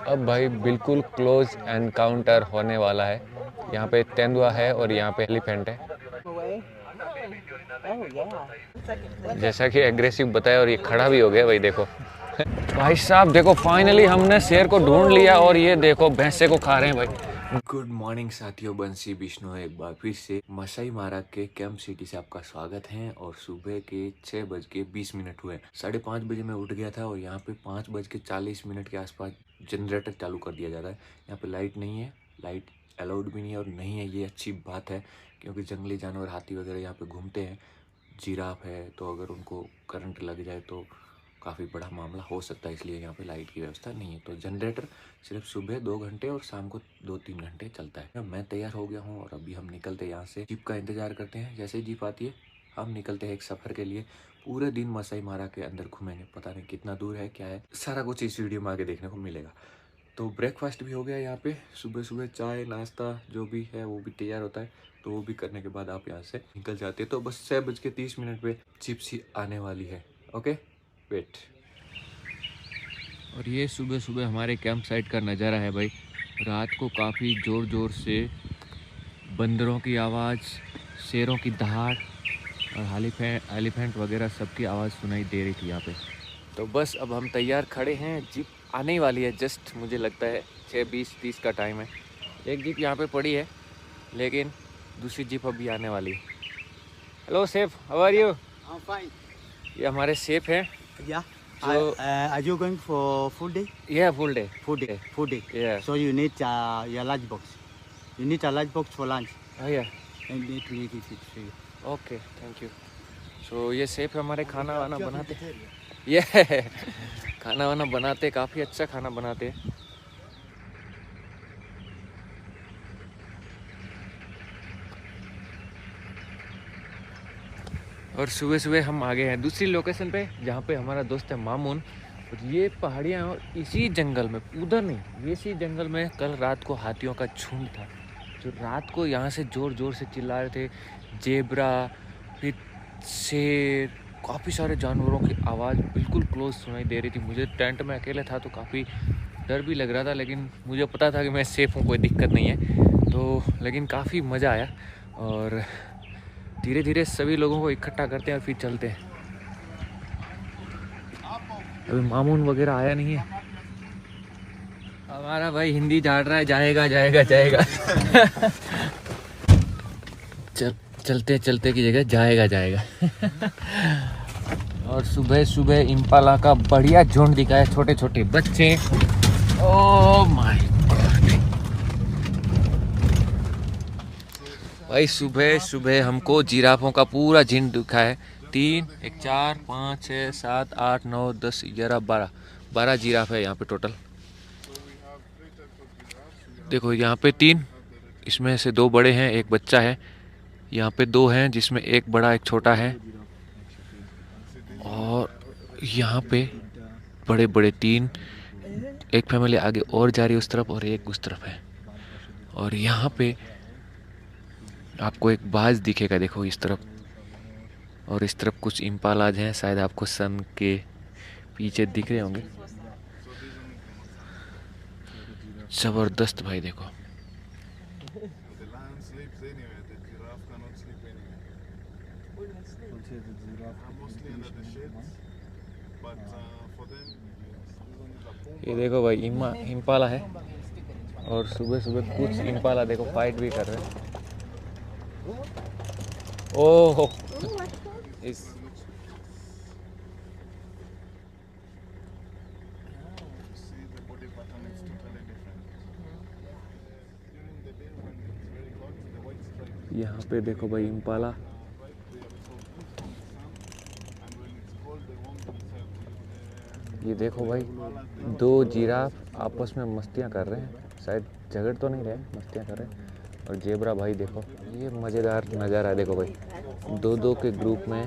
अब भाई बिल्कुल क्लोज एनकाउंटर होने वाला है। यहाँ पे तेंदुआ है और यहाँ पे एलिफेंट है। जैसा कि एग्रेसिव बताया और ये खड़ा भी हो गया भाई देखो। भाई साहब देखो फाइनली हमने शेर को ढूंढ लिया और ये देखो भैंसे को खा रहे हैं भाई। गुड मॉर्निंग साथियों, बंसी बिश्नों है एक बार फिर से मसाई मारा के कैंप सिटी से आपका स्वागत है। और सुबह के 6:20 हुए। 5:30 बजे मैं उठ गया था और यहाँ पे 5:40 के आसपास जनरेटर चालू कर दिया जा रहा है। यहाँ पे लाइट नहीं है, लाइट अलाउड भी नहीं है और नहीं है, ये अच्छी बात है क्योंकि जंगली जानवर हाथी वगैरह यहाँ पे घूमते हैं। जिराफ है तो अगर उनको करंट लग जाए तो काफ़ी बड़ा मामला हो सकता है, इसलिए यहाँ पे लाइट की व्यवस्था नहीं है। तो जनरेटर सिर्फ सुबह 2 घंटे और शाम को 2-3 घंटे चलता है। मैं तैयार हो गया हूँ और अभी हम निकलते हैं यहाँ से। जीप का इंतजार करते हैं, जैसे ही जीप आती है हम निकलते हैं एक सफ़र के लिए। पूरे दिन मसाई मारा के अंदर घूमेंगे, पता नहीं कितना दूर है क्या है, सारा कुछ इस वीडियो में आगे देखने को मिलेगा। तो ब्रेकफास्ट भी हो गया यहाँ पे, सुबह सुबह चाय नाश्ता जो भी है वो भी तैयार होता है। तो वो भी करने के बाद आप यहाँ से निकल जाते हैं। तो बस 6:30 पे जिप्सी आने वाली है। Okay wait. और ये सुबह सुबह हमारे कैंप साइट का नज़ारा है भाई। रात को काफ़ी ज़ोर ज़ोर से बंदरों की आवाज़, शेरों की दहाड़ और एलिफेंट वगैरह सबकी आवाज़ सुनाई दे रही थी यहाँ पे। तो बस अब हम तैयार खड़े हैं, जीप आने ही वाली है। जस्ट मुझे लगता है 6:20-30 का टाइम है। एक जीप यहाँ पे पड़ी है लेकिन दूसरी जीप अभी आने वाली है। Hello Saif, how are you? I'm fine. ये हमारे सेफ हैं। Yeah. So, are you going for full day? yeah, full day. Full day. Full day. Yeah. So you need your lunch box. You need a lunch box for lunch. Oh yeah. And need to eat it for you. Okay thank you. So ये safe हमारे खाना वाना बनाते हैं। ये खाना वाना बनाते, काफ़ी अच्छा खाना बनाते हैं। और सुबह सुबह हम आ गए हैं दूसरी लोकेशन पे जहाँ पे हमारा दोस्त है मामून। और ये पहाड़ियाँ और इसी जंगल में, उधर नहीं, ये इसी जंगल में कल रात को हाथियों का झुंड था जो रात को यहाँ से ज़ोर ज़ोर से चिल्ला रहे थे। जेब्रा, फिर शेर, काफ़ी सारे जानवरों की आवाज़ बिल्कुल क्लोज सुनाई दे रही थी। मुझे टेंट में अकेले था तो काफ़ी डर भी लग रहा था, लेकिन मुझे पता था कि मैं सेफ़ हूँ, कोई दिक्कत नहीं है। तो लेकिन काफ़ी मज़ा आया और धीरे धीरे सभी लोगों को इकट्ठा करते हैं और फिर चलते हैं। अभी मामून वगैरह आया नहीं है। हमारा भाई हिंदी झाड़ रहा है, जाएगा जाएगा जाएगा। चलते चलते की जगह जाएगा जाएगा। और सुबह सुबह इम्पाला का बढ़िया झुंड दिखा है, छोटे छोटे बच्चे। ओह माय गॉड भाई, सुबह सुबह हमको जिराफों का पूरा झुंड दिखा है। 3, 1, 4, 5, 6, 7, 8, 9, 10, 11, 12 जिराफ है यहाँ पे टोटल। देखो यहाँ पे 3, इसमें से 2 बड़े हैं, एक बच्चा है। यहाँ पे 2 हैं जिसमें एक बड़ा एक छोटा है। और यहाँ पे बड़े बड़े 3, एक फैमिली आगे और जा रही है उस तरफ और एक उस तरफ है। और यहाँ पे आपको एक बाज दिखेगा, देखो इस तरफ, और इस तरफ कुछ इम्पालाज हैं, शायद आपको सन के पीछे दिख रहे होंगे। जबरदस्त भाई देखो। ये देखो भाई इम्पाला है और सुबह सुबह कुछ इम्पाला देखो फाइट भी कर रहे हैं। ओह इस यहाँ पे देखो भाई इम्पाला। ये देखो भाई 2 जिराफ आपस में मस्तियाँ कर रहे हैं, शायद झगड़ तो नहीं रहे, मस्तियाँ कर रहे हैं। और जेब्रा भाई देखो, ये मज़ेदार नज़ारा है। देखो भाई 2-2 के ग्रुप में।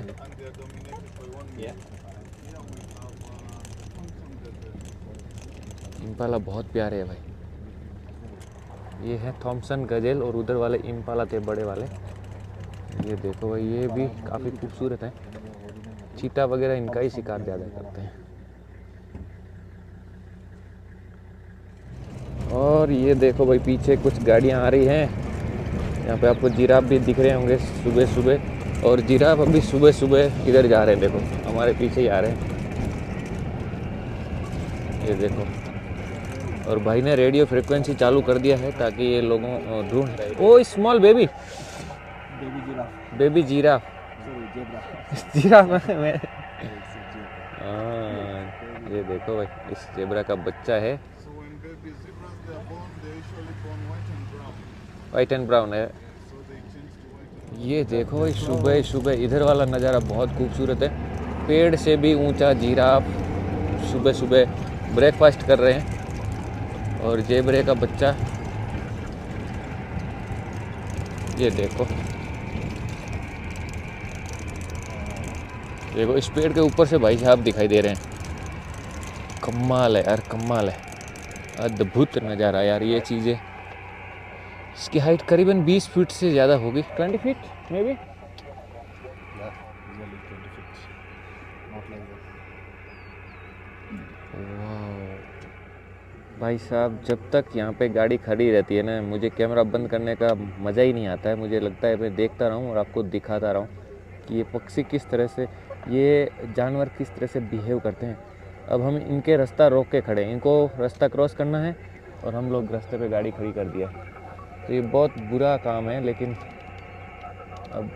इम्पाला बहुत प्यारे है भाई। ये है थॉमसन गजेल और उधर वाले इम्पाला थे बड़े वाले। ये देखो भाई, ये भी काफ़ी खूबसूरत है। चीता वगैरह इनका ही शिकार ज़्यादा करते हैं। और ये देखो भाई पीछे कुछ गाड़ियाँ आ रही हैं। यहाँ पे आपको जिराफ भी दिख रहे होंगे सुबह सुबह, और जिराफ अभी सुबह सुबह इधर जा रहे हैं, देखो हमारे पीछे ही आ रहे हैं, ये देखो। और भाई ने रेडियो फ्रिक्वेंसी चालू कर दिया है ताकि ये लोगों ढूंढ। Oh small baby baby giraffe giraffe मैं ये देखो भाई इस जेब्रा का बच्चा है, वाइट एंड ब्राउन है। ये देखो भाई सुबह सुबह इधर वाला नज़ारा बहुत खूबसूरत है, पेड़ से भी ऊंचा जिराफ सुबह सुबह ब्रेकफास्ट कर रहे हैं। और जेबरे का बच्चा ये देखो, देखो इस पेड़ के ऊपर से भाई साहब दिखाई दे रहे हैं। कमाल है यार, कमाल है, अद्भुत नज़ारा यार ये चीज़ें। इसकी हाइट करीबन 20 फीट से ज़्यादा होगी, 20 फीट मे बी। भाई साहब जब तक यहाँ पे गाड़ी खड़ी रहती है ना, मुझे कैमरा बंद करने का मज़ा ही नहीं आता है। मुझे लगता है मैं देखता रहूँ और आपको दिखाता रहूँ कि ये पक्षी किस तरह से, ये जानवर किस तरह से बिहेव करते हैं। अब हम इनके रास्ता रोक के खड़े हैं, इनको रास्ता क्रॉस करना है और हम लोग रास्ते पे गाड़ी खड़ी कर दिया। तो ये बहुत बुरा काम है, लेकिन अब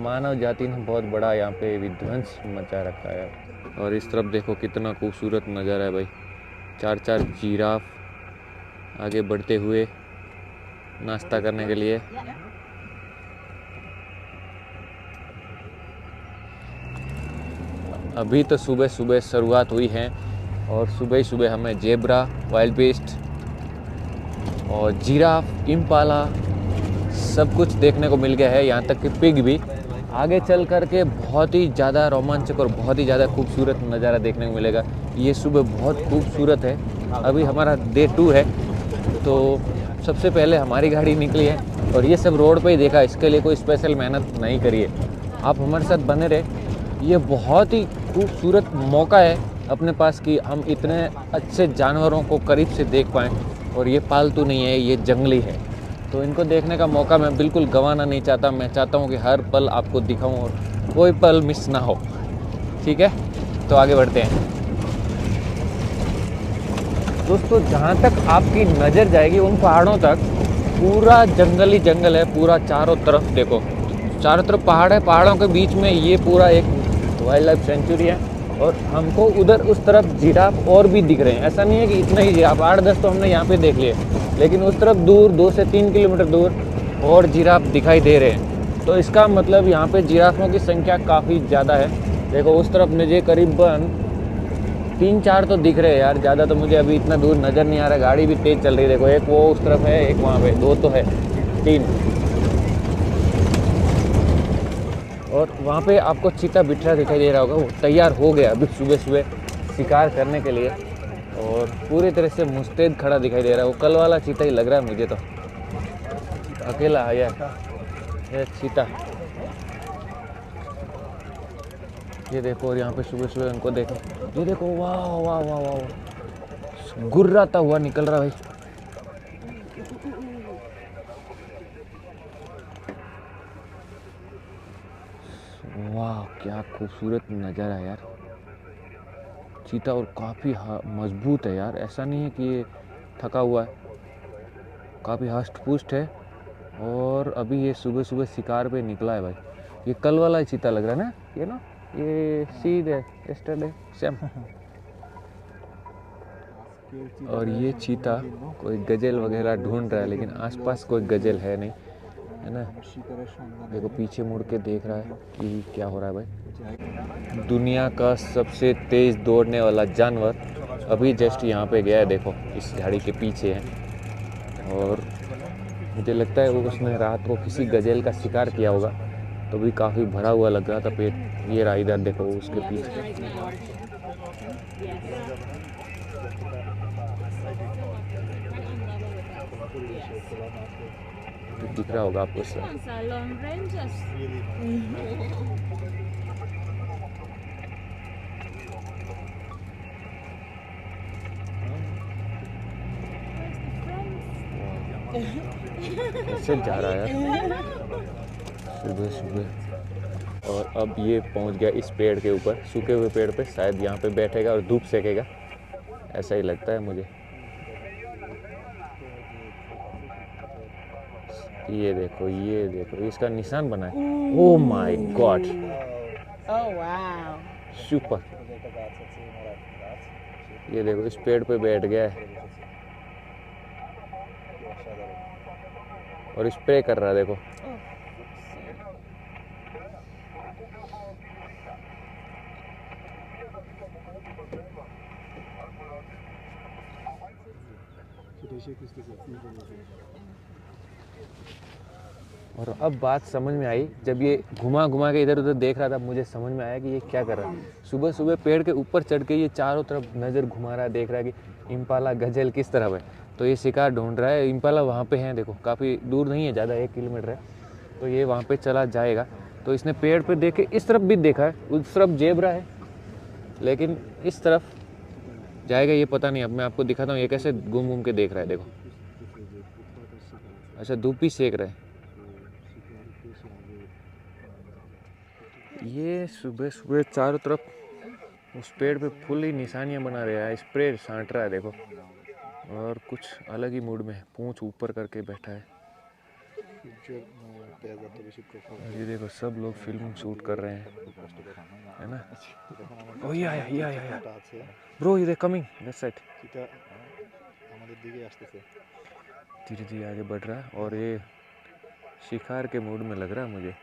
मानव जाति ने बहुत बड़ा यहाँ पे विध्वंस मचा रखा है। और इस तरफ देखो कितना खूबसूरत नज़ारा है भाई, 4 जिराफ आगे बढ़ते हुए नाश्ता करने के लिए। अभी तो सुबह सुबह शुरुआत हुई है और सुबह ही सुबह हमें जेब्रा, वाइल्ड बीस्ट और जिराफ, इम्पाला सब कुछ देखने को मिल गया है, यहाँ तक कि पिग भी। आगे चल कर के बहुत ही ज़्यादा रोमांचक और बहुत ही ज़्यादा खूबसूरत नज़ारा देखने को मिलेगा। ये सुबह बहुत खूबसूरत है। अभी हमारा डे 2 है, तो सबसे पहले हमारी गाड़ी निकली है और ये सब रोड पे ही देखा, इसके लिए कोई स्पेशल मेहनत नहीं करिए, आप हमारे साथ बने रहे। ये बहुत ही खूबसूरत मौका है अपने पास कि हम इतने अच्छे जानवरों को करीब से देख पाएँ। और ये पालतू नहीं है, ये जंगली है, तो इनको देखने का मौका मैं बिल्कुल गंवाना नहीं चाहता। मैं चाहता हूँ कि हर पल आपको दिखाऊँ और कोई पल मिस ना हो। ठीक है, तो आगे बढ़ते हैं दोस्तों। जहाँ तक आपकी नज़र जाएगी उन पहाड़ों तक पूरा जंगल ही जंगल है, पूरा चारों तरफ देखो, चारों तरफ पहाड़ है, पहाड़ों के बीच में ये पूरा एक वाइल्ड लाइफ सेंचुरी है। और हमको उधर उस तरफ जिराफ और भी दिख रहे हैं, ऐसा नहीं है कि इतना ही जिराफ, 8-10 तो हमने यहाँ पे देख लिए, लेकिन उस तरफ दूर 2 से 3 किलोमीटर दूर और जिराफ दिखाई दे रहे हैं। तो इसका मतलब यहाँ पे जिराफों की संख्या काफ़ी ज़्यादा है। देखो उस तरफ मुझे करीबन 3-4 तो दिख रहे हैं यार, ज़्यादा तो मुझे अभी इतना दूर नज़र नहीं आ रहा। गाड़ी भी तेज़ चल रही है, देखो एक वो उस तरफ है, एक वहाँ पे, 2 तो है, 3। और वहाँ पे आपको चीता बिठरा दिखाई दे रहा होगा, वो तैयार हो गया अभी सुबह सुबह शिकार करने के लिए और पूरी तरह से मुस्तैद खड़ा दिखाई दे रहा है। वो कल वाला चीता ही लग रहा है मुझे तो, अकेला आया ये चीता। ये देखो, और यहाँ पे सुबह सुबह उनको देखो, ये देखो, वाह वाह वाह वाह, गुर्राता हुआ निकल रहा भाई। वाह क्या खूबसूरत नज़ारा है यार। चीता और काफ़ी मजबूत है यार, ऐसा नहीं है कि ये थका हुआ है, काफ़ी हष्ट पुष्ट है। और अभी ये सुबह सुबह शिकार पे निकला है भाई। ये कल वाला ही चीता लग रहा है ना, ये ना, ये सीधे यस्टरडे सेम। और ये चीता कोई गजेल वगैरह ढूंढ रहा है, लेकिन आसपास कोई गजेल है नहीं, है ना। देखो पीछे मुड़ के देख रहा है कि क्या हो रहा है भाई। दुनिया का सबसे तेज़ दौड़ने वाला जानवर अभी जस्ट यहाँ पे गया है, देखो इस झाड़ी के पीछे है। और मुझे लगता है वो उसने रात को किसी गजेल का शिकार किया होगा, तो भी काफ़ी भरा हुआ लग रहा था पेट। ये रहा इधर देखो उसके पीछे, दिख रहा होगा आपको सर। कैसे जा रहा है यार सुबह सुबह। और अब ये पहुंच गया इस पेड़ के ऊपर, सूखे हुए पेड़ पे, शायद यहाँ पे बैठेगा और धूप सेकेगा, ऐसा ही लगता है मुझे। ये देखो इसका निशान बना है। Oh my God, super. ये देखो इस पेड़ पे बैठ गया है और स्प्रे कर रहा है, देखो। और अब बात समझ में आई, जब ये घुमा घुमा के इधर उधर देख रहा था, मुझे समझ में आया कि ये क्या कर रहा है। सुबह सुबह पेड़ के ऊपर चढ़ के ये चारों तरफ नज़र घुमा रहा है, देख रहा है कि इम्पाला गजल किस तरफ है। तो ये शिकार ढूंढ रहा है। इम्पाला वहाँ पे है, देखो, काफ़ी दूर नहीं है, ज़्यादा 1 किलोमीटर है। तो ये वहाँ पे चला जाएगा। तो इसने पेड़ पे देखे, इस तरफ भी देखा है, उस तरफ जेबरा है, लेकिन इस तरफ जाएगा ये पता नहीं। अब मैं आपको दिखाता हूँ ये कैसे घूम घूम के देख रहा है, देखो। अच्छा, धूप भी सेक रहा है। ये सुबह सुबह चारों तरफ उस पेड़ पे फुल ही निशानियां बना रहा है, स्प्रे छांट रहा है, देखो। और कुछ अलग ही मूड में है, पूंछ ऊपर करके बैठा है। और ये देखो सब लोग फिल्म शूट कर रहे हैं, है ना। ओह या ब्रो, ये कमिंग दैट साइड। धीरे धीरे आगे बढ़ रहा है और ये शिकार के मूड में लग रहा है मुझे।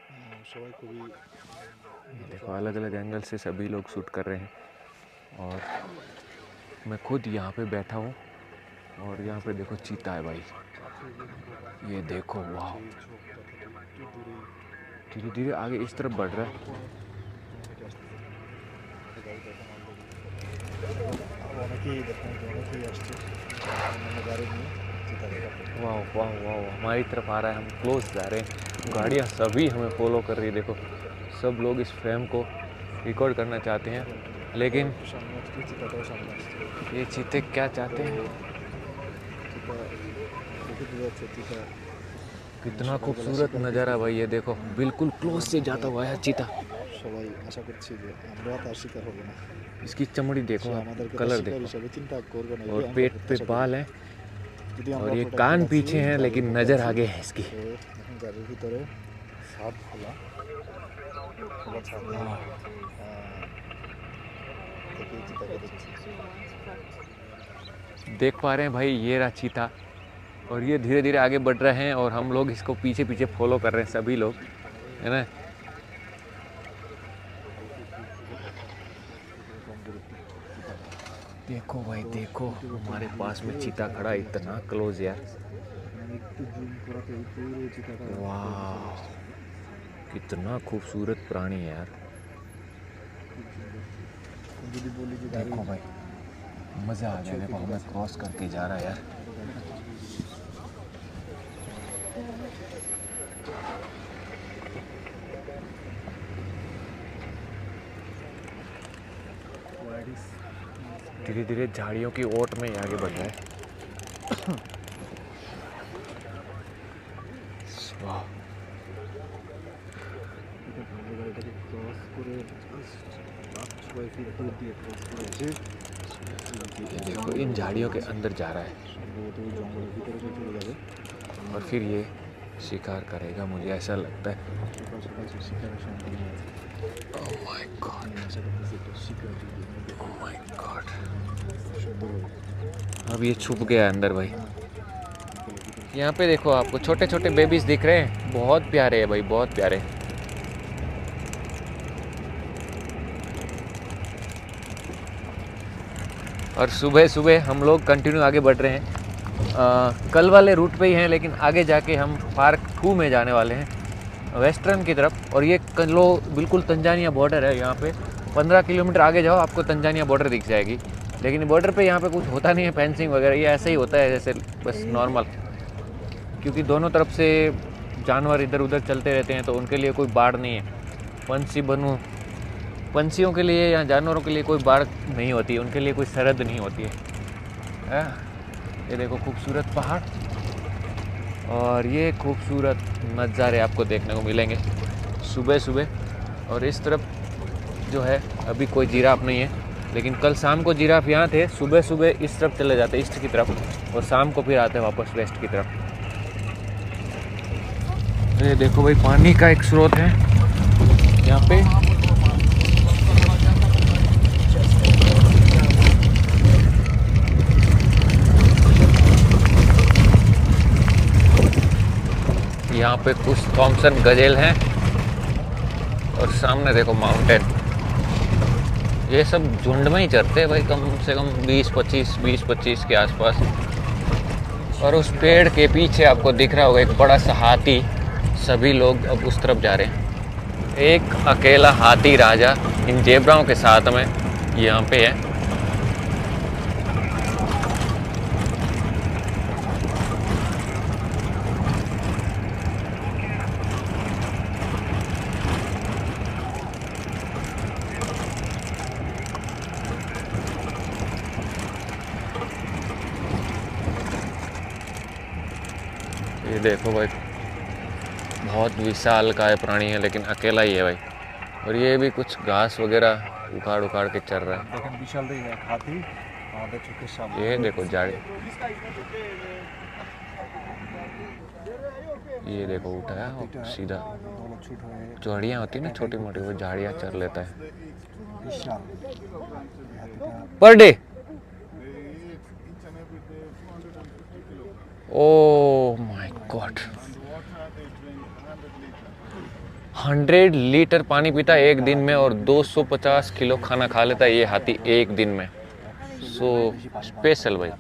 देखो अलग अलग एंगल से सभी लोग शूट कर रहे हैं और मैं खुद यहाँ पे बैठा हूँ। और यहाँ पे देखो चीता है भाई, ये देखो, वाह। धीरे धीरे आगे इस तरफ बढ़ रहा है। वाह वाह वाह, हमारी तरफ आ रहा है, हम क्लोज जा रहे हैं। गाड़ियाँ सभी हमें फॉलो कर रही है, देखो। सब लोग इस फ्रेम को रिकॉर्ड करना चाहते हैं, लेकिन ये चीते क्या चाहते हैं। कितना खूबसूरत नज़ारा भाई, ये देखो, बिल्कुल क्लोज से जाता हुआ है चीता। इसकी चमड़ी देखो, कलर देखो, और पेट पे बाल हैं और ये कान पीछे हैं, लेकिन नज़र आगे है इसकी। देख पा रहे हैं भाई, ये रहा चीता। और ये धीरे धीरे आगे बढ़ रहे हैं और हम लोग इसको पीछे पीछे फॉलो कर रहे हैं, सभी लोग, है ना। देखो भाई देखो, हमारे पास में चीता खड़ा, इतना क्लोज यार। वाह, कितना खूबसूरत प्राणी है यार। देखो भाई, मज़ा आ गया। देखो हमें क्रॉस करके जा रहा है यार। धीरे धीरे झाड़ियों की ओट में आगे बढ़ रहा है। वाह, देखो इन झाड़ियों के अंदर जा रहा है और फिर ये शिकार करेगा, मुझे ऐसा लगता है। Oh my God. Oh my God. अब ये छुप गया अंदर भाई। यहाँ पे देखो, आपको छोटे छोटे बेबीज दिख रहे हैं, बहुत प्यारे हैं भाई, बहुत प्यारे। और सुबह सुबह हम लोग कंटिन्यू आगे बढ़ रहे हैं। कल वाले रूट पे ही हैं, लेकिन आगे जाके हम पार्क 2 में जाने वाले हैं, वेस्टर्न की तरफ। और ये बिल्कुल तंजानिया बॉर्डर है। यहाँ पे 15 किलोमीटर आगे जाओ, आपको तंजानिया बॉर्डर दिख जाएगी। लेकिन बॉर्डर पे यहाँ पे कुछ होता नहीं है, फेंसिंग वगैरह, ये ऐसे ही होता है जैसे बस नॉर्मल, क्योंकि दोनों तरफ से जानवर इधर उधर चलते रहते हैं, तो उनके लिए कोई बाड़ नहीं है। पंछियों के लिए या जानवरों के लिए कोई बाड़ नहीं होती है, उनके लिए कोई सरहद नहीं होती है। ये देखो खूबसूरत पहाड़, और ये खूबसूरत नज़ारे आपको देखने को मिलेंगे सुबह सुबह। और इस तरफ जो है अभी कोई जिराफ नहीं है, लेकिन कल शाम को जिराफ यहाँ थे। सुबह सुबह इस तरफ चले जाते ईस्ट की तरफ और शाम को फिर आते वापस वेस्ट की तरफ। ये देखो भाई, पानी का एक स्रोत है यहाँ पे। यहाँ पे कुछ थॉमसन गजेल हैं और सामने देखो माउंटेन। ये सब झुंड में ही चरते हैं भाई, कम से कम 20-25 के आसपास। और उस पेड़ के पीछे आपको दिख रहा होगा एक बड़ा सा हाथी। सभी लोग अब उस तरफ जा रहे हैं। एक अकेला हाथी राजा इन जेब्राओं के साथ में यहाँ पे है। ये देखो भाई, बहुत विशाल काय प्राणी है, लेकिन अकेला ही है भाई। और ये भी कुछ घास वगैरह उखाड़ के चल रहा है। विशाल हाथी। ये देखो झाड़ी, ये देखो उठाया और सीधा झाड़ियाँ होती ना छोटी मोटी, वो झाड़ियाँ चर लेता है per day. Oh my God, 100 litre पानी पीता है एक दिन में और 250 किलो खाना खा लेता है ये हाथी एक दिन में। सो स्पेशल भाई,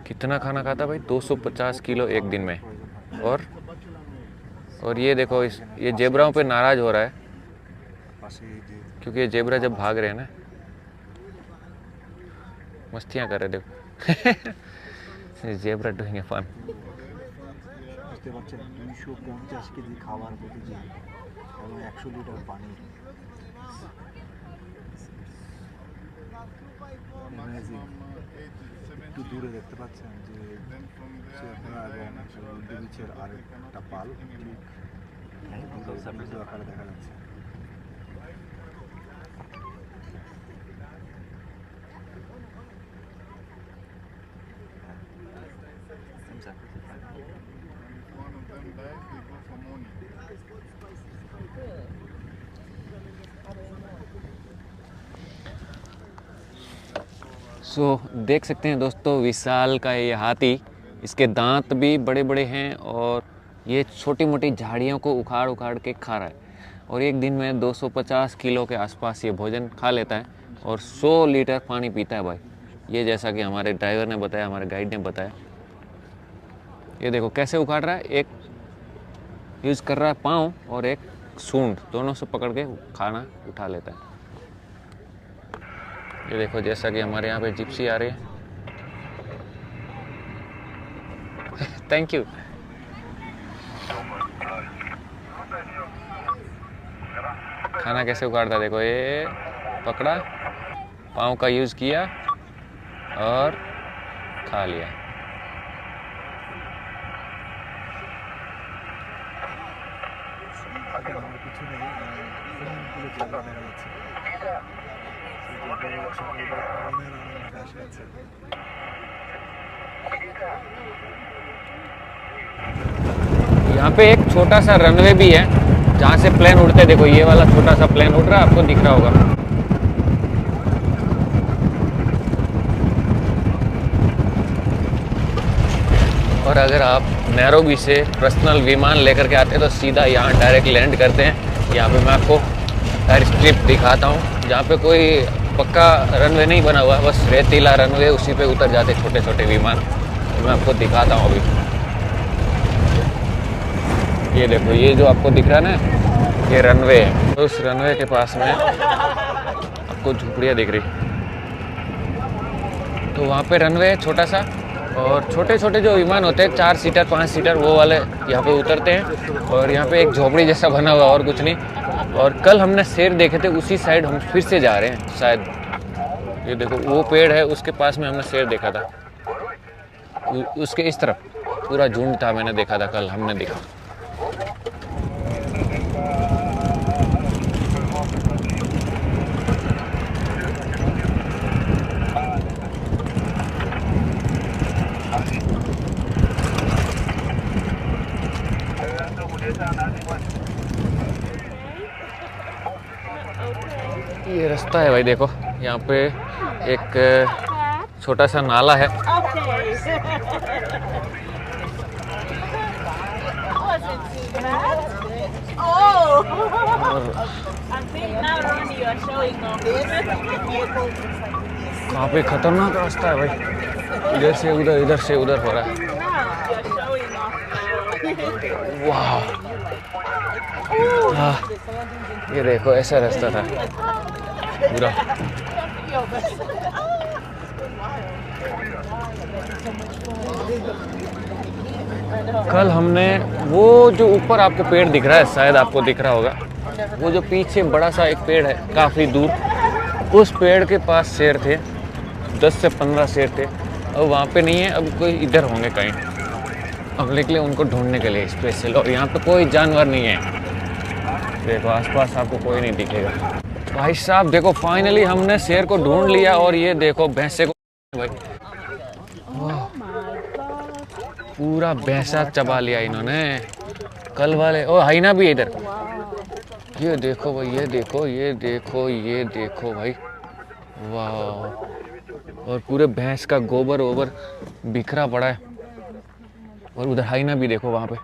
कितना खाना खाता भाई? 250 किलो एक दिन में। और ये देखो, ये जेब्राओं पे नाराज हो रहा है क्योंकि ये जेब्रा जब भाग रहे हैं ना, मस्तियाँ कर रहे देखो। Zebra doing a fun. বাচ্চা 250 কেজি খাবার প্রতিদিন এবং 100 লিটার পানি। একটু দূরে দেখতে পাচ্ছেন যে বিচের আরেকটা পাল আকারে দেখা যাচ্ছে। देख सकते हैं दोस्तों, विशाल का ये हाथी, इसके दांत भी बड़े बड़े हैं और ये छोटी मोटी झाड़ियों को उखाड़ के खा रहा है। और एक दिन में 250 किलो के आसपास ये भोजन खा लेता है और 100 लीटर पानी पीता है भाई। ये जैसा कि हमारे ड्राइवर ने बताया, हमारे गाइड ने बताया। ये देखो कैसे उखाड़ रहा है, एक यूज़ कर रहा है पाँव और एक सूंड, दोनों से पकड़ के खाना उठा लेता है। ये देखो जैसा कि हमारे यहाँ पे जिप्सी आ रही है। Thank you. खाना कैसे उखाड़ता है देखो, ये पकड़ा, पाँव का यूज़ किया और खा लिया। यहाँ पे एक छोटा सा रनवे भी है जहाँ से प्लेन उड़ते। देखो ये वाला छोटा सा प्लेन उड़ रहा है, आपको दिख रहा होगा। और अगर आप नैरोबी से पर्सनल विमान लेकर के आते हैं तो सीधा यहाँ डायरेक्ट लैंड करते हैं। यहाँ पे मैं आपको एयर स्ट्रिप दिखाता हूँ, जहाँ पे कोई पक्का रनवे नहीं बना हुआ, बस रेतीला रनवे, उसी पे उतर जाते छोटे छोटे विमान। तो मैं आपको दिखाता हूँ अभी। ये देखो, ये जो आपको दिख रहा है ना, ये रनवे है। तो उस रनवे के पास में आपको झोपड़ियाँ दिख रही, तो वहाँ पे रनवे है छोटा सा। और छोटे छोटे जो विमान होते हैं 4 सीटर 5 सीटर, वो वाले यहाँ पे उतरते हैं। और यहाँ पे एक झोपड़ी जैसा बना हुआ, और कुछ नहीं। और कल हमने शेर देखे थे, उसी साइड हम फिर से जा रहे हैं शायद। ये देखो वो पेड़ है, उसके पास में हमने शेर देखा था, उसके इस तरफ। पूरा झुंड था, मैंने देखा था कल, हमने देखा। ये रास्ता है भाई, देखो यहाँ पे एक छोटा सा नाला है। काफी खतरनाक रास्ता है भाई, इधर से उधर हो रहा है। वाह, ये देखो ऐसा रास्ता था पूरा। कल हमने वो जो ऊपर आपको पेड़ दिख रहा है, शायद आपको दिख रहा होगा, वो जो पीछे बड़ा सा एक पेड़ है काफ़ी दूर, उस पेड़ के पास शेर थे, 10 से 15 शेर थे। अब वहाँ पे नहीं है, अब कोई इधर होंगे कहीं। अब निकले उनको ढूंढने के लिए स्पेशल, और यहाँ पे कोई जानवर नहीं है। देखो आसपास आपको कोई नहीं दिखेगा। भाई साहब देखो, फाइनली हमने शेर को ढूंढ लिया, और ये देखो भैंसे को भाई, पूरा भैंसा चबा लिया इन्होंने कल वाले। ओ हाइना भी इधर, ये देखो भाई, ये देखो भाई, वाह। और पूरे भैंस का गोबर वोबर बिखरा पड़ा है। और उधर हाइना भी देखो वहाँ पे।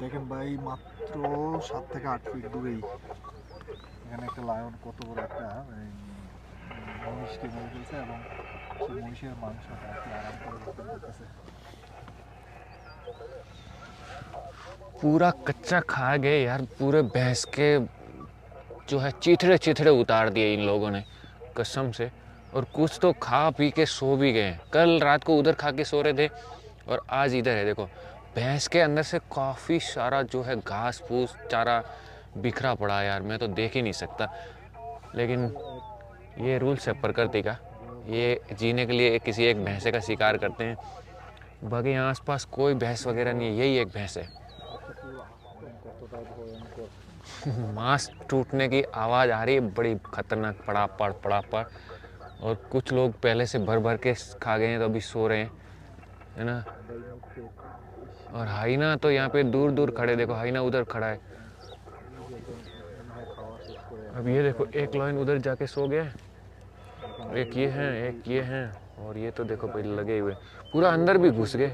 দেখেন ভাই, মাত্র 7 থেকে 8 ফিট দূরেই এখানে একটা লায়ন কত বড় একটা মহিষকে মেরে ফেলছে, এবং সেই মহিষের মাংসটা আরাম করে ভক্ষণ করতেছে। पूरा कच्चा खा गए यार, पूरे भैंस के जो है चिथड़े उतार दिए इन लोगों ने कसम से। और कुछ तो खा पी के सो भी गए। कल रात को उधर खा के सो रहे थे, और आज इधर है। देखो भैंस के अंदर से काफ़ी सारा जो है घास फूस चारा बिखरा पड़ा है यार, मैं तो देख ही नहीं सकता। लेकिन ये रूल्स है प्रकृति का, ये जीने के लिए किसी एक भैंसे का शिकार करते हैं। बाकी यहाँ आसपास कोई भैंस वगैरह नहीं है, यही एक भैंस है। मांस टूटने की आवाज़ आ रही है, बड़ी खतरनाक, पड़ा पड़। और कुछ लोग पहले से भर के खा गए हैं, तो अभी सो रहे हैं, है ना। और हाइना तो यहाँ पे दूर खड़े, देखो हाइना उधर खड़ा है। अब ये देखो एक लाइन उधर जाके सो गया, एक ये हैं, और ये तो देखो भाई लगे हुए, पूरा अंदर भी घुस गए।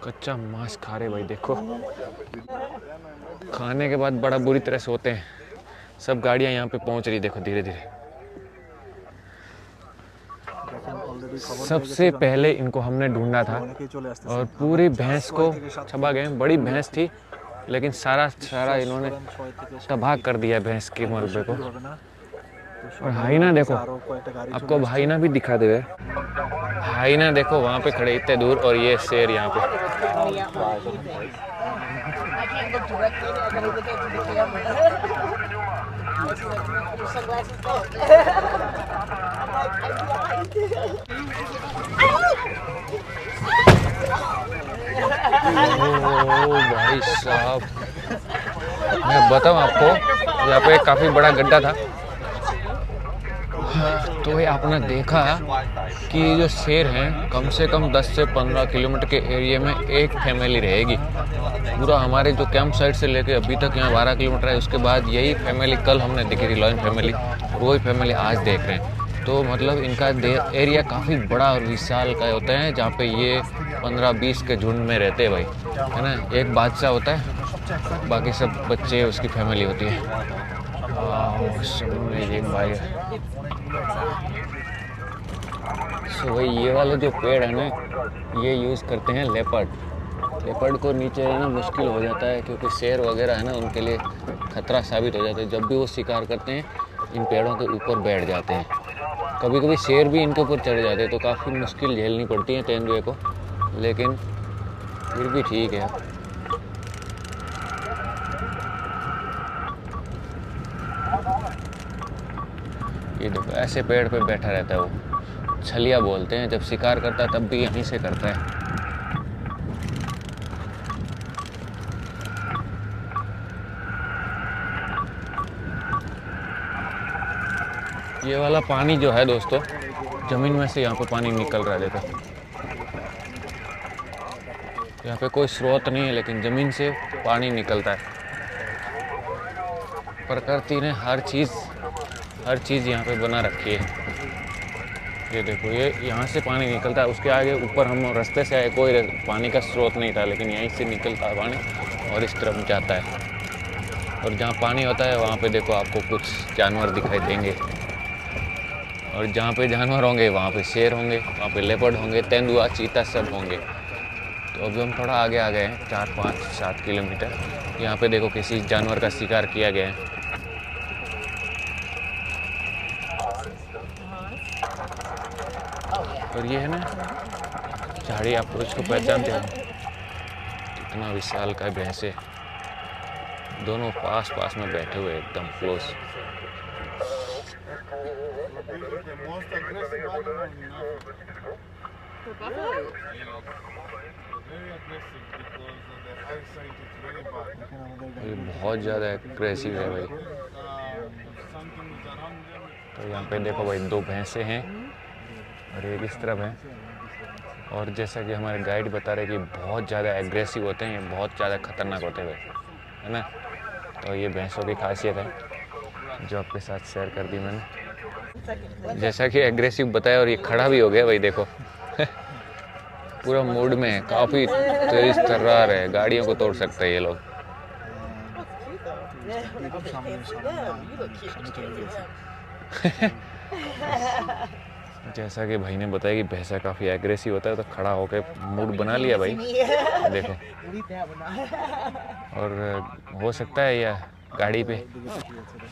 कच्चा मांस खा रहे भाई, देखो खाने के बाद बड़ा बुरी तरह से होते हैं। सब गाड़ियां यहाँ पे पहुंच रही, देखो धीरे धीरे। सबसे पहले इनको हमने ढूंढा था, और पूरी भैंस को चबा गए। बड़ी भैंस थी, लेकिन सारा इन्होंने तबाह कर दिया भैंस के मलबे को। और हाइना देखो, आपको हाइना भी दिखा दे। हाइना देखो वहाँ पे खड़े इतने दूर, और ये शेर यहाँ पे। ओ भाई साहब, मैं बताऊं आपको, यहाँ पे काफी बड़ा गड्ढा था। तो ये आपने देखा कि जो शेर हैं, कम से कम 10 से 15 किलोमीटर के एरिया में एक फैमिली रहेगी। पूरा हमारे जो कैंप साइट से लेके अभी तक यहाँ 12 किलोमीटर है, उसके बाद यही फैमिली कल हमने देखी थी, लॉयन फैमिली, वही फैमिली आज देख रहे हैं। तो मतलब इनका एरिया काफ़ी बड़ा और विशाल का होता है, जहाँ पे ये 15-20 के झुंड में रहते हैं भाई, है ना। एक बादशाह होता है, बाकी सब बच्चे उसकी फैमिली होती है। एक भाई भाई ये वाले जो पेड़ है ना, ये यूज़ करते हैं लेपर्ड को नीचे रहना मुश्किल हो जाता है, क्योंकि शेर वगैरह है ना, उनके लिए खतरा साबित हो जाता है। जब भी वो शिकार करते हैं, इन पेड़ों के ऊपर बैठ जाते हैं। कभी कभी शेर भी इनके ऊपर चढ़ जाते हैं, तो काफ़ी मुश्किल झेलनी पड़ती है तेंदुए को, लेकिन फिर भी ठीक है। ये देखो ऐसे पेड़ पे बैठा रहता है वो, छलिया बोलते हैं। जब शिकार करता है तब भी यहीं से करता है। ये वाला पानी जो है दोस्तों, जमीन में से यहाँ पे पानी निकल रहा है। देखो यहाँ पे कोई स्रोत नहीं है, लेकिन जमीन से पानी निकलता है। प्रकृति ने हर चीज़ यहाँ पे बना रखी है। ये देखो, ये यहाँ से पानी निकलता है। उसके आगे ऊपर हम रास्ते से आए, कोई पानी का स्रोत नहीं था, लेकिन यहीं से निकलता है पानी और इस तरफ जाता है। और जहाँ पानी होता है वहाँ पे देखो आपको कुछ जानवर दिखाई देंगे, और जहाँ पे जानवर होंगे वहाँ पे शेर होंगे, वहाँ पे लेपर्ड होंगे, तेंदुआ, चीता सब होंगे। तो अभी हम थोड़ा आगे आ गए हैं, 4, 5, 7 किलोमीटर। यहाँ पे देखो किसी जानवर का शिकार किया गया है। और ये है ना झाड़ी, आपको इसको पहचानते हो? कितना विशाल का भैंस है। दोनों पास पास में बैठे हुए एकदम क्लोज। ये बहुत ज़्यादा एग्रेसिव है भाई। तो यहाँ पे देखो भाई, 2 भैंसे हैं और एक इस तरफ है। और जैसा कि हमारे गाइड बता रहे कि बहुत ज़्यादा एग्रेसिव होते हैं, ये बहुत ज़्यादा खतरनाक होते हैं भाई, है ना। तो ये भैंसों की खासियत है जो आपके साथ शेयर कर दी मैंने। जैसा कि एग्रेसिव बताया, और ये खड़ा भी हो गया भाई, देखो पूरा मूड में है, काफ़ी तेज तर्रार है, गाड़ियों को तोड़ सकते हैं ये लोग। जैसा कि भाई ने बताया कि भैंसा काफ़ी एग्रेसिव होता है, तो खड़ा होकर मूड बना लिया भाई, देखो। और हो सकता है या गाड़ी पे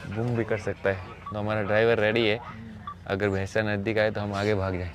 बूम भी कर सकता है। तो हमारा ड्राइवर रेडी है, अगर भैंसा नज़दीक आए तो हम आगे भाग जाएं।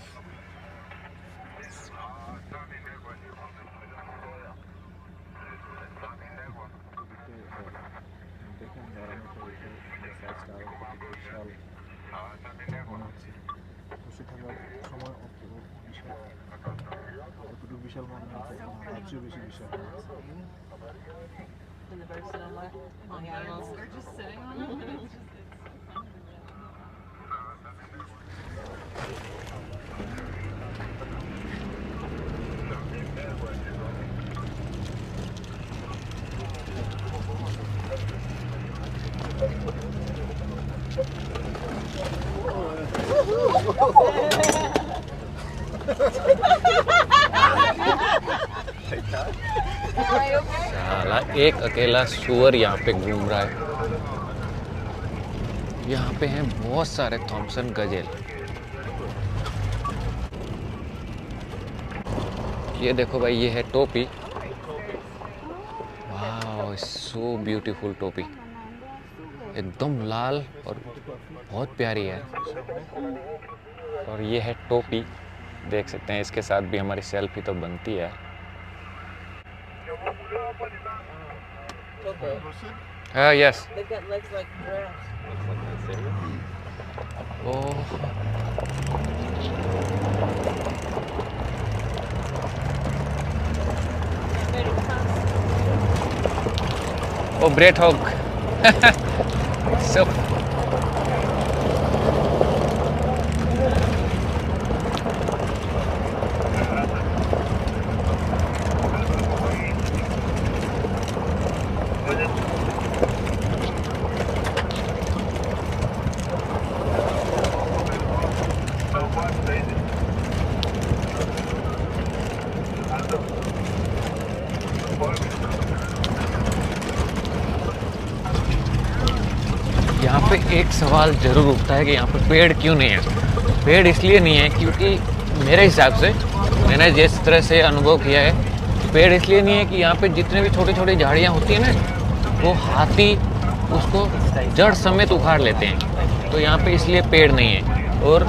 साला एक अकेला सुअर यहाँ पे घूम रहा है। यहाँ पे हैं बहुत सारे थॉमसन गजेल। ये देखो भाई, ये है टोपी। वाह, सो ब्यूटीफुल टोपी, एकदम लाल और बहुत प्यारी है। और ये है टोपी, देख सकते हैं। इसके साथ भी हमारी सेल्फी तो बनती है। यस। ओ ब्रेट हॉग। सब यहाँ पे एक सवाल जरूर उठता है कि यहाँ पे पेड़ क्यों नहीं है। पेड़ इसलिए नहीं है क्योंकि मेरे हिसाब से, मैंने जिस तरह से अनुभव किया है, पेड़ इसलिए नहीं है कि यहाँ पे जितने भी छोटी छोटी झाड़ियाँ होती हैं ना, वो हाथी उसको जड़ समेत उखाड़ लेते हैं। तो यहाँ पे इसलिए पेड़ नहीं है। और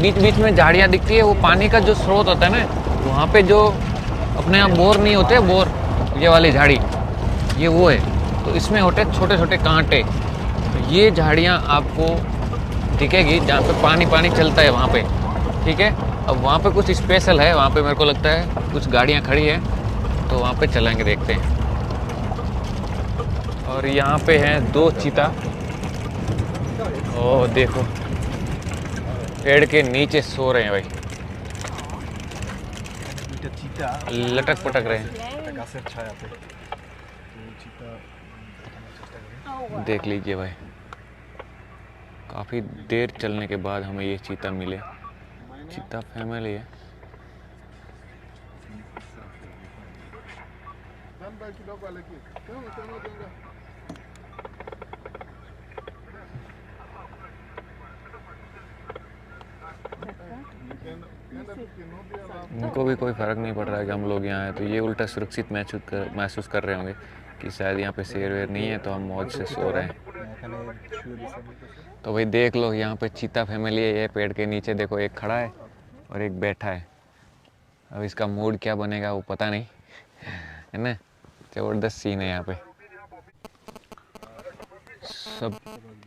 बीच बीच में झाड़ियाँ दिखती है, वो पानी का जो स्रोत होता है ना, वहाँ पे जो अपने यहाँ बोर नहीं होते, बोर ये वाली झाड़ी, ये वो है। तो इसमें होते छोटे छोटे कांटे। तो ये झाड़ियाँ आपको दिखेगी जहाँ पे पानी पानी चलता है वहाँ पे, ठीक है। अब वहाँ पे कुछ स्पेशल है, वहाँ पे मेरे को लगता है कुछ गाड़ियाँ खड़ी है, तो वहाँ पे चलेंगे, देखते हैं। और यहाँ पे हैं 2 चीता। ओह देखो, पेड़ के नीचे सो रहे हैं भाई, लटक पटक रहे हैं। देख लीजिए भाई, काफ़ी देर चलने के बाद हमें ये चीता मिले। चीता फैमिली है। उनको भी कोई फ़र्क नहीं पड़ रहा है कि हम लोग यहाँ हैं, तो ये उल्टा सुरक्षित महसूस कर रहे होंगे कि शायद यहाँ पे शेर वेर नहीं है, तो हम मौज से सो रहे हैं। तो भाई देख लो, यहाँ पे चीता फैमिली है। ये पेड़ के नीचे देखो, एक खड़ा है और एक बैठा है। अब इसका मूड क्या बनेगा वो पता नहीं, है ना। ज़बरदस्त सीन है यहाँ पे। सब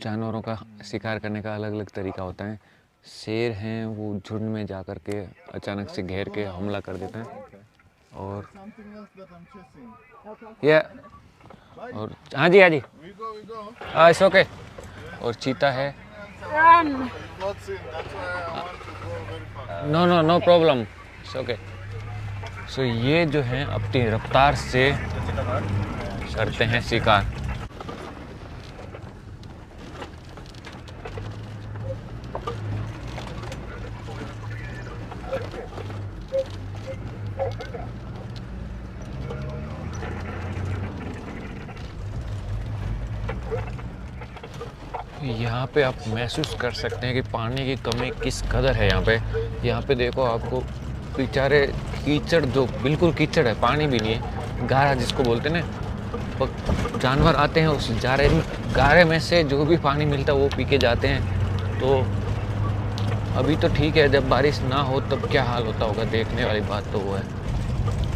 जानवरों का शिकार करने का अलग अलग तरीका होता है। शेर हैं वो झुंड में जा कर के अचानक से घेर के हमला कर देते हैं, और हाँ जी इट्स ओके। और चीता है, नो प्रॉब्लम, इट्स ओके। सो ये जो है अपनी रफ्तार से करते हैं शिकार। यहाँ पे आप महसूस कर सकते हैं कि पानी की कमी किस कदर है यहाँ पे। यहाँ पे देखो, आपको बेचारे कीचड़, जो बिल्कुल कीचड़ है, पानी भी नहीं है, गारा जिसको बोलते हैं ना, जानवर आते हैं उस गारे में से जो भी पानी मिलता है वो पी के जाते हैं। तो अभी तो ठीक है, जब बारिश ना हो तब क्या हाल होता होगा, देखने वाली बात तो वो है।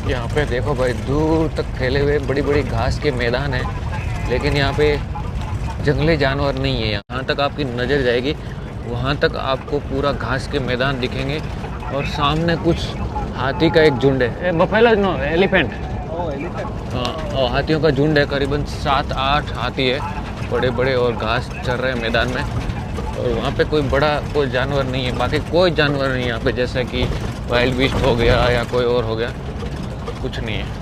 यहाँ पे देखो भाई, दूर तक फैले हुए बड़ी बड़ी घास के मैदान है, लेकिन यहाँ पे जंगली जानवर नहीं है। यहाँ तक आपकी नज़र जाएगी, वहाँ तक आपको पूरा घास के मैदान दिखेंगे, और सामने कुछ हाथी का एक झुंड है। Buffalo no, elephant. हाँ, और हाथियों का झुंड है, करीबन 7-8 हाथी है, बड़े बड़े, और घास चर रहे हैं मैदान में। और वहाँ पे कोई जानवर नहीं है, बाकी कोई जानवर नहीं है यहाँ पे, जैसे कि वाइल्ड बीस्ट हो गया या कोई और हो गया, कुछ नहीं है।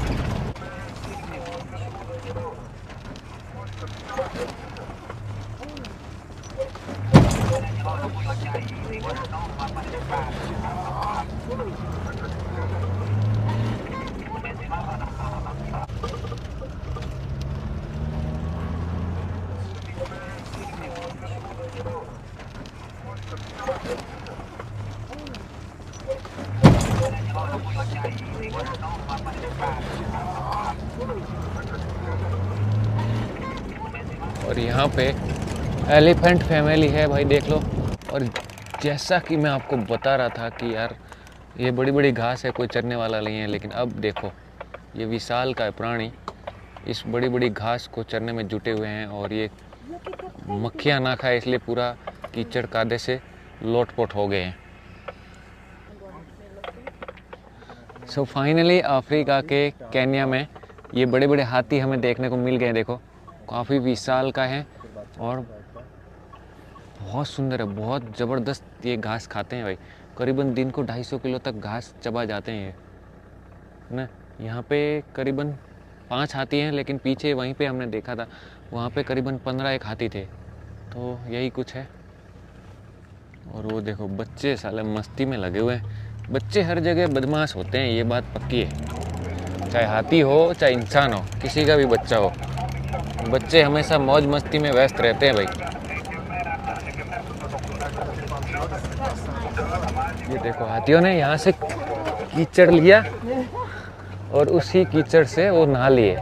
और यहाँ पे एलिफेंट फैमिली है भाई, देख लो। और जैसा कि मैं आपको बता रहा था कि यार ये बड़ी बड़ी घास है, कोई चरने वाला नहीं है, लेकिन अब देखो ये विशाल का प्राणी इस बड़ी बड़ी घास को चरने में जुटे हुए हैं, और ये मक्खियाँ ना खाए इसलिए पूरा कीचड़ कादे से लोटपोट हो गए हैं। सो फाइनली अफ्रीका के केन्या में ये बड़े बड़े हाथी हमें देखने को मिल गए। देखो, काफ़ी विशाल का है और बहुत सुंदर है, बहुत ज़बरदस्त ये घास खाते हैं भाई। करीबन दिन को 250 किलो तक घास चबा जाते हैं ये ना। यहाँ पे करीबन 5 हाथी हैं, लेकिन पीछे वहीं पे हमने देखा था, वहाँ पे करीबन 15 हाथी थे। तो यही कुछ है। और वो देखो, बच्चे साले मस्ती में लगे हुए हैं। बच्चे हर जगह बदमाश होते हैं, ये बात पक्की है। चाहे हाथी हो चाहे इंसान हो, किसी का भी बच्चा हो, बच्चे हमेशा मौज मस्ती में व्यस्त रहते हैं भाई। ये देखो, हाथियों ने यहाँ से कीचड़ लिया और उसी कीचड़ से वो नहा लिए।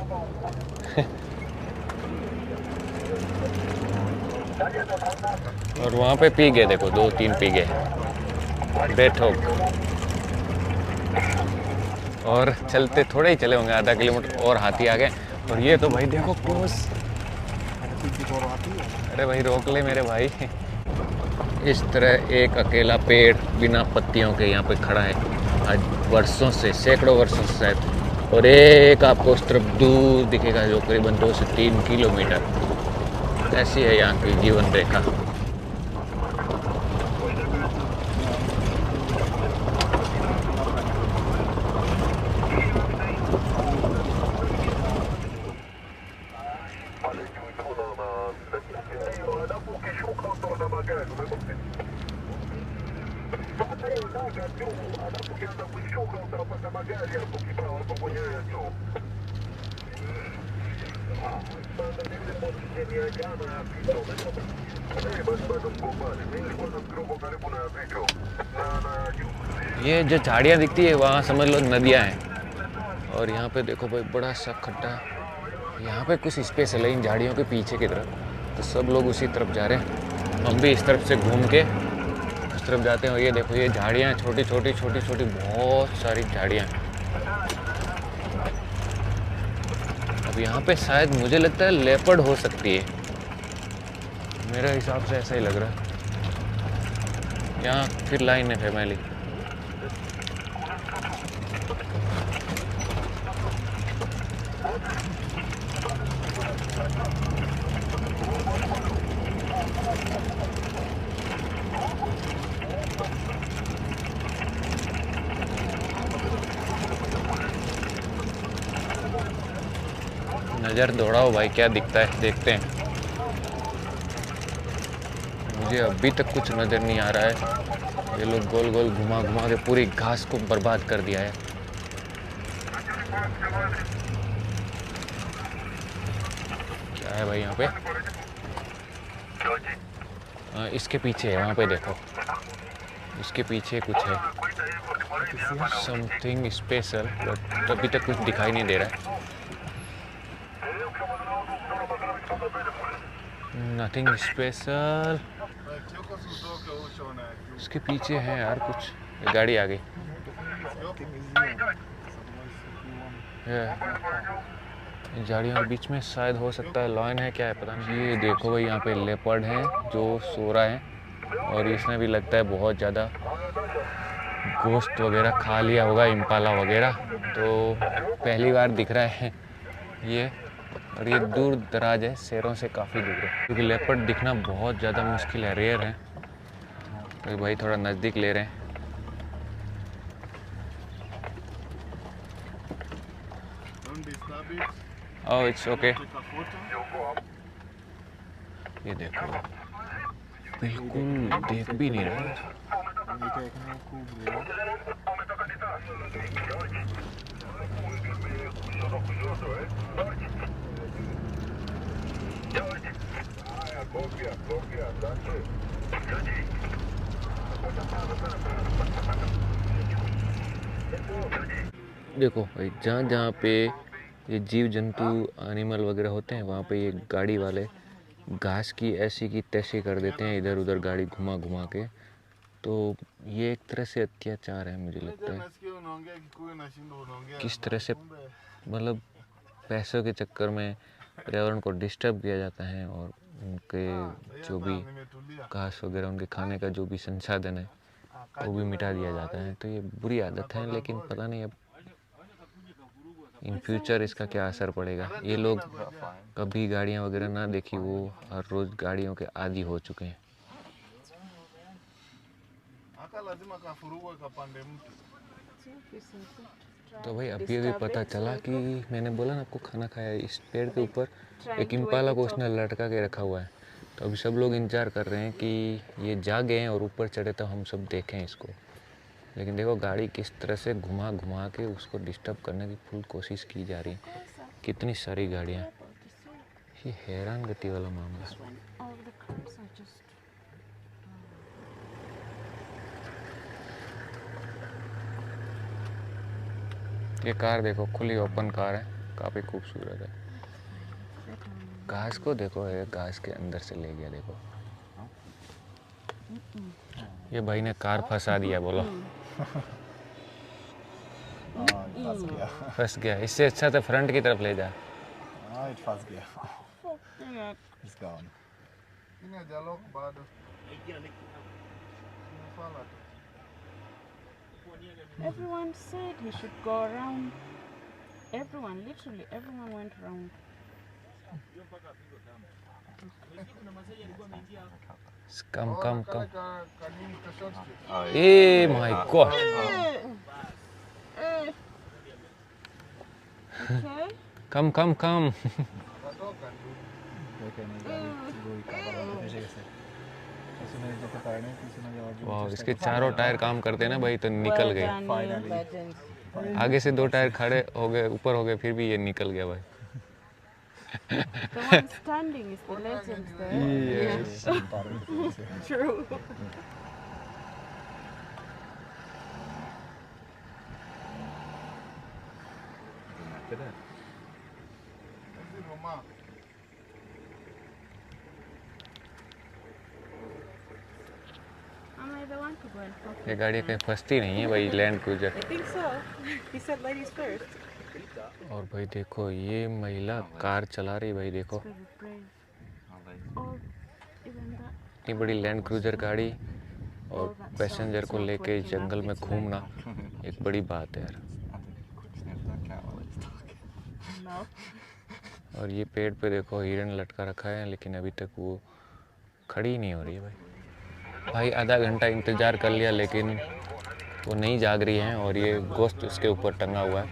और वहाँ पे पी गए, देखो 2-3 पी गए। बैठो। और चलते थोड़े ही चले होंगे, आधा किलोमीटर और हाथी आ गए। और ये तो भाई देखो क्लोज। अरे भाई रोक ले मेरे भाई। इस तरह एक अकेला पेड़ बिना पत्तियों के यहाँ पे खड़ा है आज वर्षों से, सैकड़ों वर्षों से शायद। और एक आपको उस तरफ दूर दिखेगा जो करीबन 2 से 3 किलोमीटर। ऐसी है यहाँ की जीवन रेखा। ये जो झाड़ियाँ दिखती है वहाँ समझ लो नदियाँ हैं। और यहाँ पे देखो भाई बड़ा सा खड्डा, यहाँ पे कुछ स्पेस है इन झाड़ियों के पीछे की तरफ, तो सब लोग उसी तरफ जा रहे हैं। हम भी इस तरफ से घूम के उस तरफ जाते हैं। और ये देखो ये झाड़ियाँ छोटी छोटी छोटी छोटी बहुत सारी झाड़ियाँ। अब यहाँ पे शायद मुझे लगता है लेपर्ड हो सकती है, मेरे हिसाब से ऐसा ही लग रहा है। यहाँ फिर लाइन है फैमिली। नज़र दौड़ाओ भाई, क्या दिखता है देखते हैं। मुझे अभी तक कुछ नज़र नहीं आ रहा है। ये लोग गोल गोल घुमा घुमा के पूरी घास को बर्बाद कर दिया है। क्या है भाई यहाँ पे? इसके पीछे है, वहाँ पे देखो, इसके पीछे कुछ है, समथिंग स्पेशल, बट अभी तक कुछ दिखाई नहीं दे रहा है। Nothing special. इसके पीछे है यार कुछ। एक गाड़ी आ गई। झाड़ियों के बीच में शायद हो सकता है लॉयन है, क्या है पता नहीं। ये देखो भाई यहाँ पे लेपर्ड है जो सो रहा है और इसने भी लगता है बहुत ज़्यादा गोश्त वगैरह खा लिया होगा, इम्पाला वगैरह। तो पहली बार दिख रहा है ये, और ये दूर दराज है, शहरों से काफ़ी दूर है, क्योंकि लेपर्ड दिखना बहुत ज़्यादा मुश्किल है, रेयर है। तो भाई थोड़ा नज़दीक ले रहे हैं। Oh it's okay. ये देखो बिल्कुल देख भी नहीं रहा। देखो भाई जहाँ जहाँ पे ये जीव जंतु एनिमल वगैरह होते हैं वहाँ पे ये गाड़ी वाले घास की ऐसी की तैसी कर देते हैं, इधर उधर गाड़ी घुमा घुमा के। तो ये एक तरह से अत्याचार है मुझे लगता है। किस तरह से मतलब पैसों के चक्कर में पर्यावरण को डिस्टर्ब किया जाता है और उनके जो भी घास वगैरह, उनके खाने का जो भी संसाधन है वो भी मिटा दिया जाता है। तो ये बुरी आदत है, लेकिन पता नहीं अब इन फ्यूचर इसका क्या असर पड़ेगा। ये लोग कभी गाड़ियाँ वगैरह ना देखी, वो हर रोज़ गाड़ियों के आदी हो चुके हैं। तो भाई अभी अभी पता चला कि मैंने बोला ना आपको खाना खाया, इस पेड़ के ऊपर एक इम्पाला को उसने लटका के रखा हुआ है। तो अभी सब लोग इंतज़ार कर रहे हैं कि ये जागे हैं और ऊपर चढ़े तो हम सब देखें इसको। लेकिन देखो गाड़ी किस तरह से घुमा घुमा के उसको डिस्टर्ब करने की फुल कोशिश की जा रही है। कितनी सारी गाड़ियाँ, ये हैरान गति वाला मामला। ये कार देखो, खुली ओपन कार है, काफ़ी खूबसूरत है। घास को देखो, ये घास के अंदर से ले गया। देखो ये भाई ने कार फंसा दिया, बोलो फंस गया। इससे अच्छा तो फ्रंट की तरफ ले जा। फंस गया। Everyone said he should go around. Everyone, literally, everyone went around. Come, come, come. Hey, my God. Okay. Come, come, come. वाह, इसके चारों टायर काम करते हैं ना भाई, तो निकल गए। आगे से 2 टायर खड़े हो गए, ऊपर हो गए, फिर भी ये निकल गया भाई। The one standing is the legend there. Yes. True. Am I the one to go and talk? ये गाड़ी कहीं फंसती नहीं है भाई, land cruiser. I think so. He said ladies first. और भाई देखो, ये महिला कार चला रही भाई, देखो Very brave. Or even that. इतनी बड़ी लैंड क्रूजर गाड़ी और पैसेंजर को लेके जंगल में घूमना एक बड़ी बात है यार। No. और ये पेड़ पे देखो हिरन लटका रखा है, लेकिन अभी तक वो खड़ी नहीं हो रही है भाई। आधा घंटा इंतज़ार कर लिया, लेकिन वो नहीं जाग रही हैं और ये गोश्त उसके ऊपर टंगा हुआ है।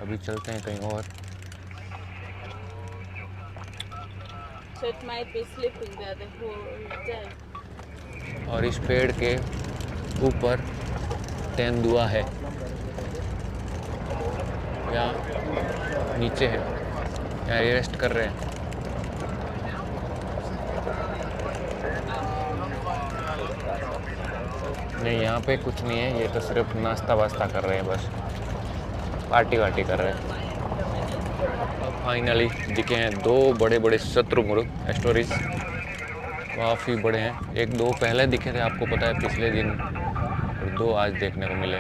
अभी चलते हैं कहीं और। So it might be sleeping there the whole day. और इस पेड़ के ऊपर तेंदुआ है, यहाँ नीचे है, यहाँ रेस्ट कर रहे हैं। नहीं, यहाँ पे कुछ नहीं है, ये तो सिर्फ नाश्ता वास्ता कर रहे हैं, बस पार्टी वार्टी कर रहे हैं। अब फाइनली दिखे हैं 2 बड़े बड़े शत्रुमुर्ग एस्टोरिज, काफ़ी बड़े हैं। 1-2 पहले दिखे थे, आपको पता है, पिछले दिन, और 2 आज देखने को मिले।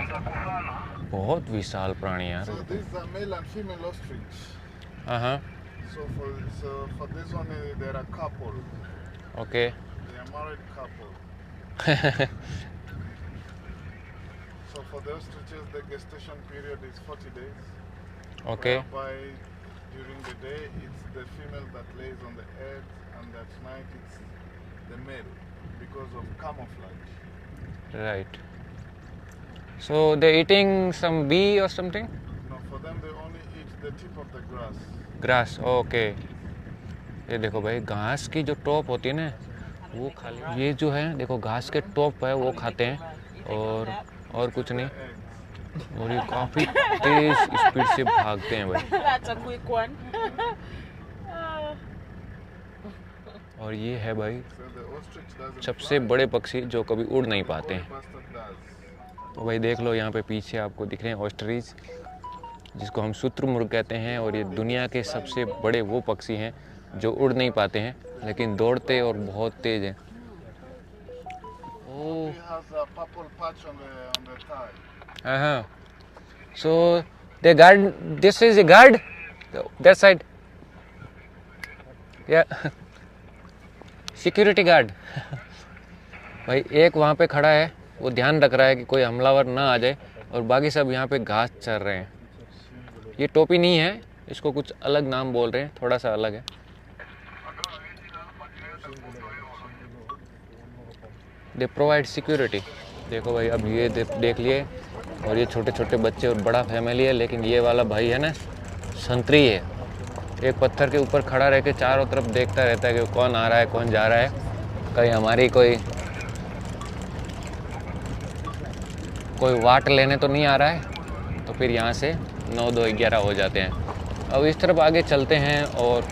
बहुत विशाल प्राणी यार। So this is a male and female ostrich. हाँ, So for this one, they're a couple. Okay. They're a married couple. So for the ostriches, the gestation period is 40 days. Okay, Whereby during the day it's the female that lays on the eggs, and at night it's the male because of camouflage. Right. So they're eating some bee or something? No, for them they only eat the tip of the grass. Grass, okay. ये देखो भाई, घास की जो top होती है ना, वो खा ले। ये जो है देखो, घास के टॉप है वो खाते हैं, और कुछ नहीं। और ये काफ़ी तेज स्पीड से भागते हैं भाई। That's a quick one. और ये है भाई So the ostrich doesn't सबसे बड़े पक्षी जो कभी उड़ नहीं पाते हैं। bastard does. तो भाई देख लो, यहाँ पे पीछे आपको दिख रहे हैं ऑस्ट्रिच, जिसको हम शुतुरमुर्ग कहते हैं। और ये दुनिया के सबसे बड़े वो पक्षी हैं जो उड़ नहीं पाते हैं, लेकिन दौड़ते और बहुत तेज हैं। He has a purple patch on the thigh. हाँ, so the guard, this is a guard that side, या सिक्योरिटी गार्ड। भाई एक वहाँ पे खड़ा है, वो ध्यान रख रहा है कि कोई हमलावर ना आ जाए, और बाकी सब यहाँ पे घास चर रहे हैं। ये टोपी नहीं है, इसको कुछ अलग नाम बोल रहे हैं, थोड़ा सा अलग है। They provide security. देखो भाई, अब ये देख लिए, और ये छोटे छोटे बच्चे और बड़ा फैमिली है, लेकिन ये वाला भाई है ना, संतरी है। एक पत्थर के ऊपर खड़ा रह के चारों तरफ देखता रहता है कि कौन आ रहा है, कौन जा रहा है, कहीं हमारी कोई वाट लेने तो नहीं आ रहा है। तो फिर यहाँ से 9, 2, 11 हो जाते हैं। अब इस तरफ आगे चलते हैं, और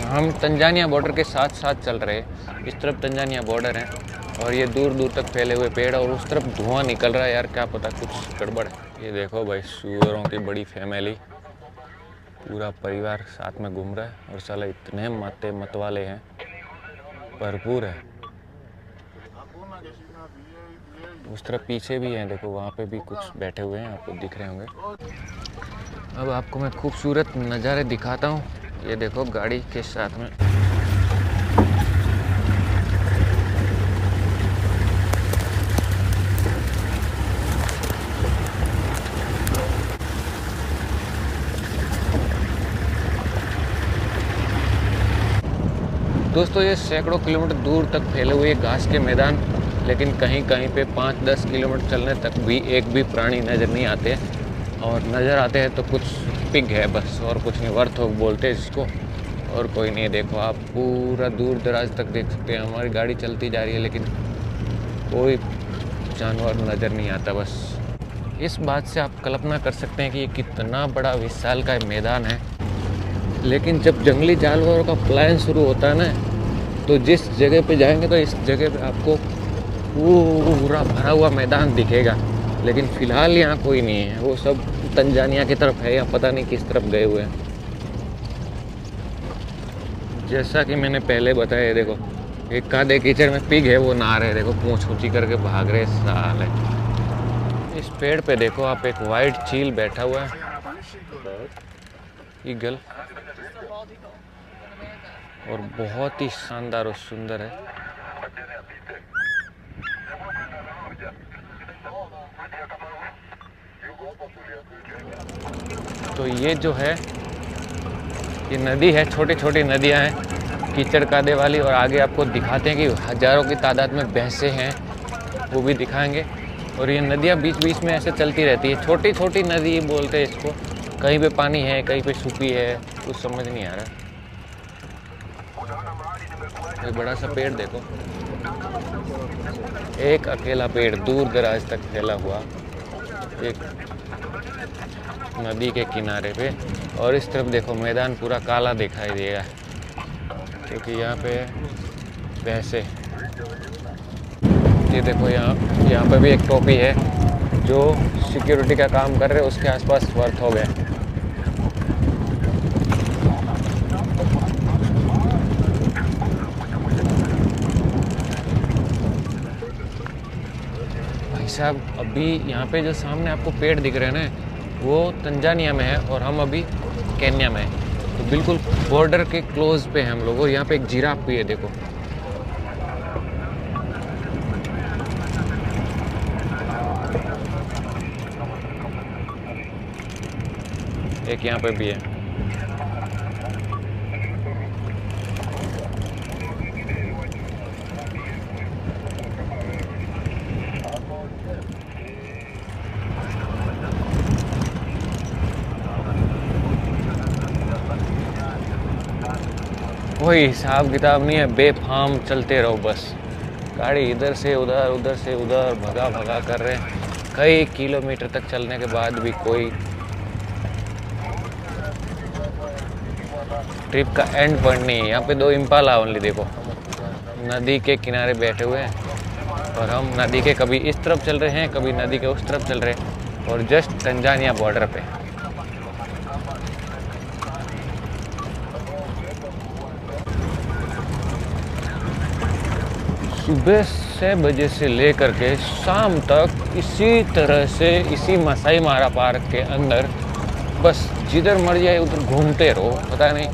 हम तंजानिया बॉर्डर के साथ साथ चल रहे हैं। इस तरफ तंजानिया बॉर्डर है, और ये दूर दूर तक फैले हुए पेड़, और उस तरफ धुआं निकल रहा है यार, क्या पता कुछ गड़बड़ है। ये देखो भाई, सूअरों की बड़ी फैमिली, पूरा परिवार साथ में घूम रहा है, और साला इतने मतवाले हैं, भरपूर है। उस तरफ पीछे भी हैं, देखो वहाँ पे भी कुछ बैठे हुए हैं, आपको दिख रहे होंगे। अब आपको मैं खूबसूरत नज़ारे दिखाता हूँ। ये देखो गाड़ी के साथ में दोस्तों ये सैकड़ों किलोमीटर दूर तक फैले हुए घास के मैदान, लेकिन कहीं कहीं पे 5-10 किलोमीटर चलने तक भी एक भी प्राणी नज़र नहीं आते, और नज़र आते हैं तो कुछ पिग है बस, और कुछ नहीं। वर्थोग बोलते हैं जिसको, और कोई नहीं। देखो आप पूरा दूर दराज तक देख सकते हैं, हमारी गाड़ी चलती जा रही है लेकिन कोई जानवर नज़र नहीं आता बस। इस बात से आप कल्पना कर सकते हैं कि ये कितना बड़ा विशाल का मैदान है। लेकिन जब जंगली जानवरों का पलायन शुरू होता है ना, तो जिस जगह पे जाएंगे तो इस जगह पे आपको पूरा भरा हुआ मैदान दिखेगा, लेकिन फ़िलहाल यहाँ कोई नहीं है। वो सब तंजानिया की तरफ है या पता नहीं किस तरफ गए हुए हैं। जैसा कि मैंने पहले बताया, देखो एक कादे कीचड़ में पिग है, वो नहा रहे, देखो पूंछ ऊंची करके भाग रहे साले। इस पेड़ पे देखो आप, एक वाइट चील बैठा हुआ है, ईगल, और बहुत ही शानदार और सुंदर है। तो ये जो है, ये नदी है, छोटी छोटी नदियां हैं कीचड़ कादे वाली, और आगे आपको दिखाते हैं कि हज़ारों की तादाद में भैंसें हैं, वो भी दिखाएंगे। और ये नदियाँ बीच बीच में ऐसे चलती रहती है, छोटी छोटी नदी बोलते हैं इसको। कहीं पे पानी है, कहीं पे सूखी है, कुछ समझ नहीं आ रहा। ये बड़ा सा पेड़ देखो, एक अकेला पेड़ दूर दराज तक फैला हुआ, एक नदी के किनारे पे। और इस तरफ देखो मैदान पूरा काला दिखाई देगा, क्योंकि यहाँ पे भैंसे। ये देखो यहाँ पे भी एक टोपी है जो सिक्योरिटी का काम कर रहे हैं, उसके आसपास वर्थ हो गए। भाई साहब, अभी यहाँ पे जो सामने आपको पेड़ दिख रहे हैं ना, वो तंजानिया में है और हम अभी केन्या में हैं। तो बिल्कुल बॉर्डर के क्लोज पे हैं हम लोग। और यहाँ पे एक जिराफ भी है, देखो। एक यहाँ पे भी है। कोई हिसाब किताब नहीं है, बेफाम चलते रहो बस। गाड़ी इधर से उधर, उधर से उधर भगा भगा कर रहे हैं। कई किलोमीटर तक चलने के बाद भी कोई ट्रिप का एंड पॉइंट नहीं है। यहाँ पे 2 इम्पाला ओनली, देखो नदी के किनारे बैठे हुए हैं, और हम नदी के कभी इस तरफ चल रहे हैं, कभी नदी के उस तरफ चल रहे हैं, और जस्ट तंजानिया बॉर्डर पे। सुबह 6 बजे से लेकर के शाम तक इसी तरह से, इसी मसाई मारा पार्क के अंदर बस जिधर मर जाए उधर घूमते रहो। पता नहीं,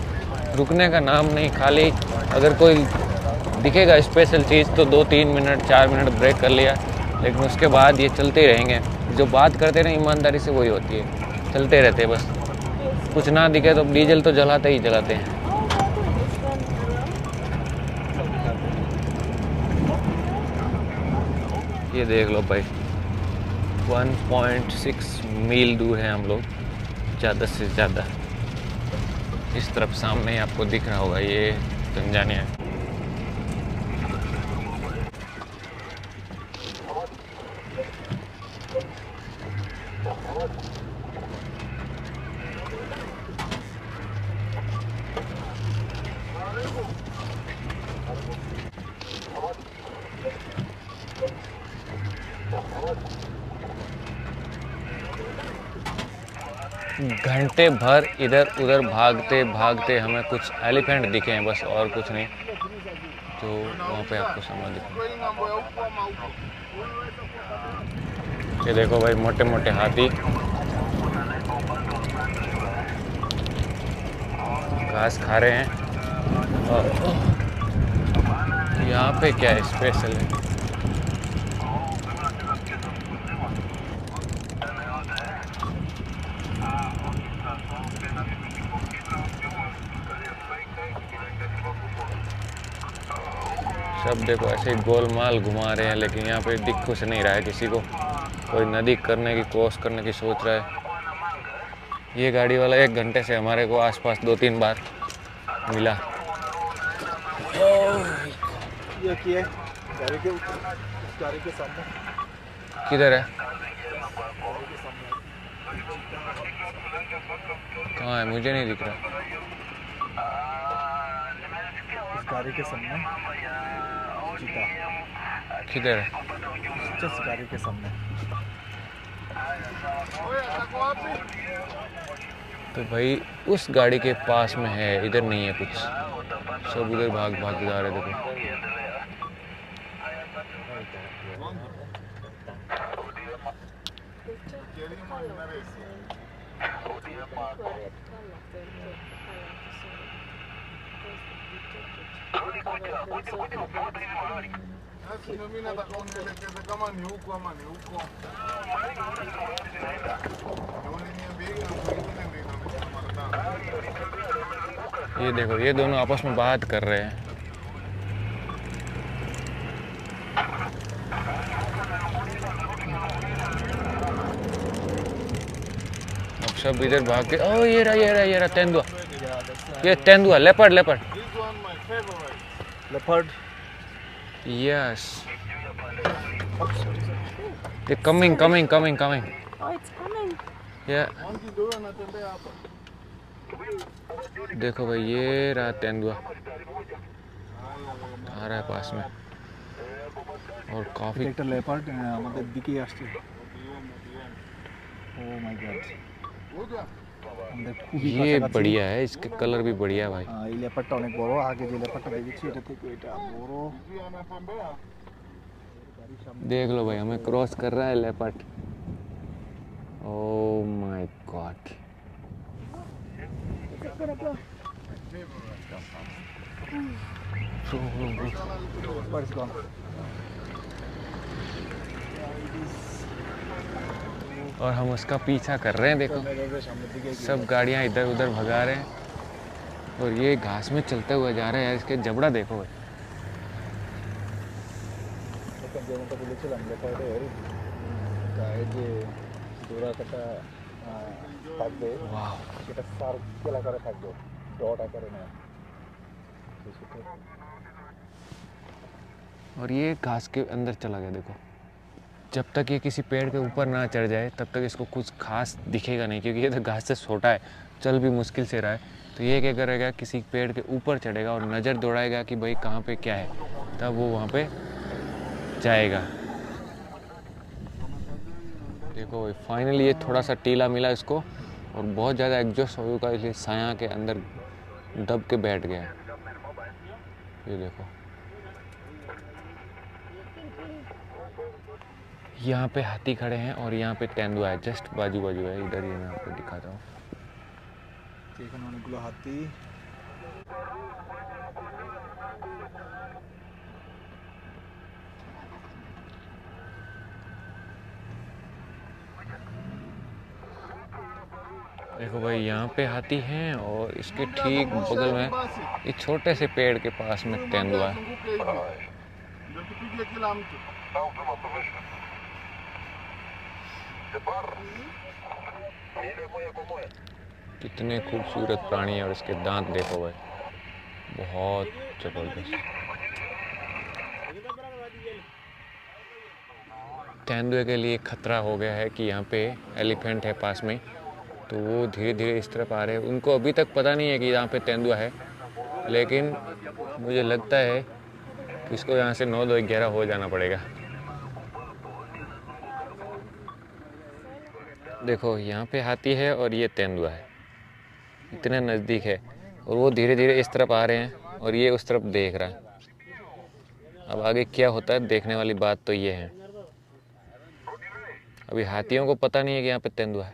रुकने का नाम नहीं। खाली अगर कोई दिखेगा स्पेशल चीज़ तो 2-3 मिनट 4 मिनट ब्रेक कर लिया, लेकिन उसके बाद ये चलते ही रहेंगे। जो बात करते हैं ईमानदारी से, वही होती है, चलते रहते हैं बस। कुछ ना दिखे तो डीजल तो जलाते ही जलाते हैं। ये देख लो भाई, 1.6 मील दूर है हम लोग, ज़्यादा से ज़्यादा। इस तरफ सामने ही आपको दिख रहा होगा, ये तंजानिया है। घंटे भर इधर उधर भागते भागते हमें कुछ एलिफेंट दिखे हैं बस, और कुछ नहीं। तो वहाँ पे आपको सामने दिखे, ये देखो भाई, मोटे मोटे हाथी घास खा रहे हैं। और यहाँ पे क्या स्पेशल है? सब देखो ऐसे ही गोलमाल घुमा रहे हैं, लेकिन यहाँ पे दिख कुछ नहीं रहा है किसी को। कोई नदी करने की क्रॉस करने की सोच रहा है। ये गाड़ी वाला 1 घंटे से हमारे को आसपास 2-3 बार मिला। ये किए गाड़ी के उस गाड़ी के सामने, किधर है? गाड़ी के सामने कहाँ है? मुझे नहीं दिख रहा। इस गाड़ी के सामने चीता, किधर है? जस्ट गाड़ी के सामने। तो भाई उस गाड़ी के पास में है, इधर नहीं है कुछ। सब उधर भाग भाग जा रहे देखो। Mimi nataka unielekeze kama ni huku ama ni huko. Uliniambia hiyo ndio inaonyesha mara 5. ये देखो, ये दोनों आपस में बात कर रहे हैं। अब सब इधर भाग के, ओ ये रहा तेंदुआ। ये तेंदुआ, leopard. This one my favorite. Leopard, yes, ये कमिंग। Oh, it's coming. ये Monkey ndio anatembea hapa. देखो भाई, ये रहा तेंदुआ आ रहा है पास में, और काफी একটা লেপার্ড আমাদের দিকেই আসছে। ও মাই গড, हो गया। আমাদের খুবই ये কাছাকাছি। बढ़िया है, इसके कलर भी बढ़िया है भाई। এই লেপার্ডটা অনেক বড়, আগে যে লেপার্ডটা দেখেছি এটা থেকে এটা বড়। Hivi anatembea. देख लो भाई, हमें क्रॉस कर रहा है leopard. Oh my God. Leopard's gone. और हम उसका पीछा कर रहे हैं, देखो সামনের দিকে सब गाड़ियाँ इधर उधर भगा रहे हैं, और ये घास में चलते हुए जा रहे हैं यार। इसके जबड़ा देखो भाई। যেমনটা বলেছিলাম লেপার্ডের গায়ে যে ডোরা কাটা থাকবে वाह, সেটা সার্কেল আকারে থাকবে, ডট আকারে না। और ये घास के अंदर चला गया देखो। जब तक ये किसी पेड़ के ऊपर ना चढ़ जाए तब तक इसको कुछ खास दिखेगा नहीं, क्योंकि ये तो घास से छोटा है, चल भी मुश्किल से रहा है। तो ये क्या करेगा, किसी पेड़ के ऊपर चढ़ेगा और नज़र दौड़ाएगा कि भाई कहाँ पे क्या है, तब वो वहाँ पे जाएगा। देखो भाई, फाइनली ये थोड़ा सा टीला मिला इसको, और बहुत ज़्यादा एग्जॉस्ट हो चुका, इसलिए साया के अंदर दब के बैठ गया। ये देखो, यहाँ पे हाथी खड़े हैं और यहाँ पे तेंदुआ है, जस्ट बाजू बाजू है। इधर ही मैं आपको दिखाता हूँ। এখানে অনেকগুলো হাতি। देखो भाई, यहाँ पे हाथी हैं और इसके ठीक बगल में एक छोटे से पेड़ के पास में तेंदुआ है। Ndio tupige kila mtu. कितने खूबसूरत प्राणी है, और इसके दांत देखो भाई, बहुत जबरदस्त। तेंदुए के लिए खतरा हो गया है कि यहाँ पे एलिफेंट है पास में, तो वो धीरे धीरे इस तरफ आ रहे हैं। उनको अभी तक पता नहीं है कि यहाँ पे तेंदुआ है, लेकिन मुझे लगता है कि इसको यहाँ से 9-2-11 हो जाना पड़ेगा। देखो, यहाँ पे हाथी है और ये तेंदुआ है, इतने नज़दीक है, और वो धीरे धीरे इस तरफ आ रहे हैं और ये उस तरफ देख रहा है। अब आगे क्या होता है देखने वाली बात तो ये है। अभी हाथियों को पता नहीं है कि यहाँ पे तेंदुआ है।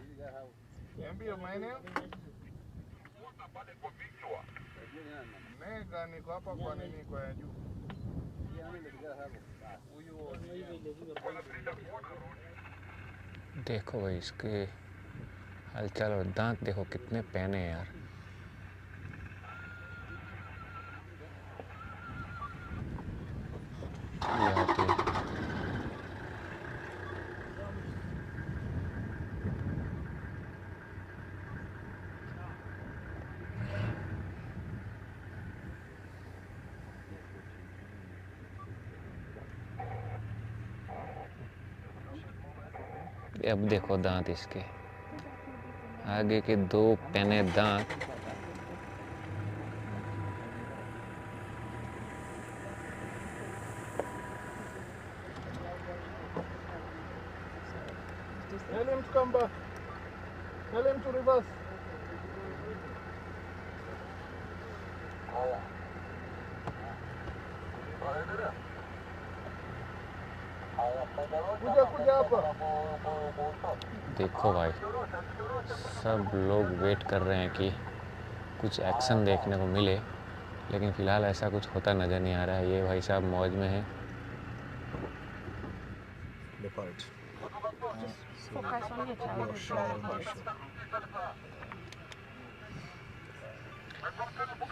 Niambie maeneo. Nega niko hapa kwa nini kwa ya juu? देखो भाई, इसके हलचल और दांत देखो कितने पैने हैं यार। ये हाथी है। अब देखो दांत इसके, आगे के 2 पैने दांत। Tell him to come back. Tell him to reverse. Kuja hapa. देखो भाई, सब लोग वेट कर रहे हैं कि कुछ एक्शन देखने को मिले, लेकिन फ़िलहाल ऐसा कुछ होता नज़र नहीं आ रहा है। ये भाई साहब मौज में हैं। leopard. Focus on your child.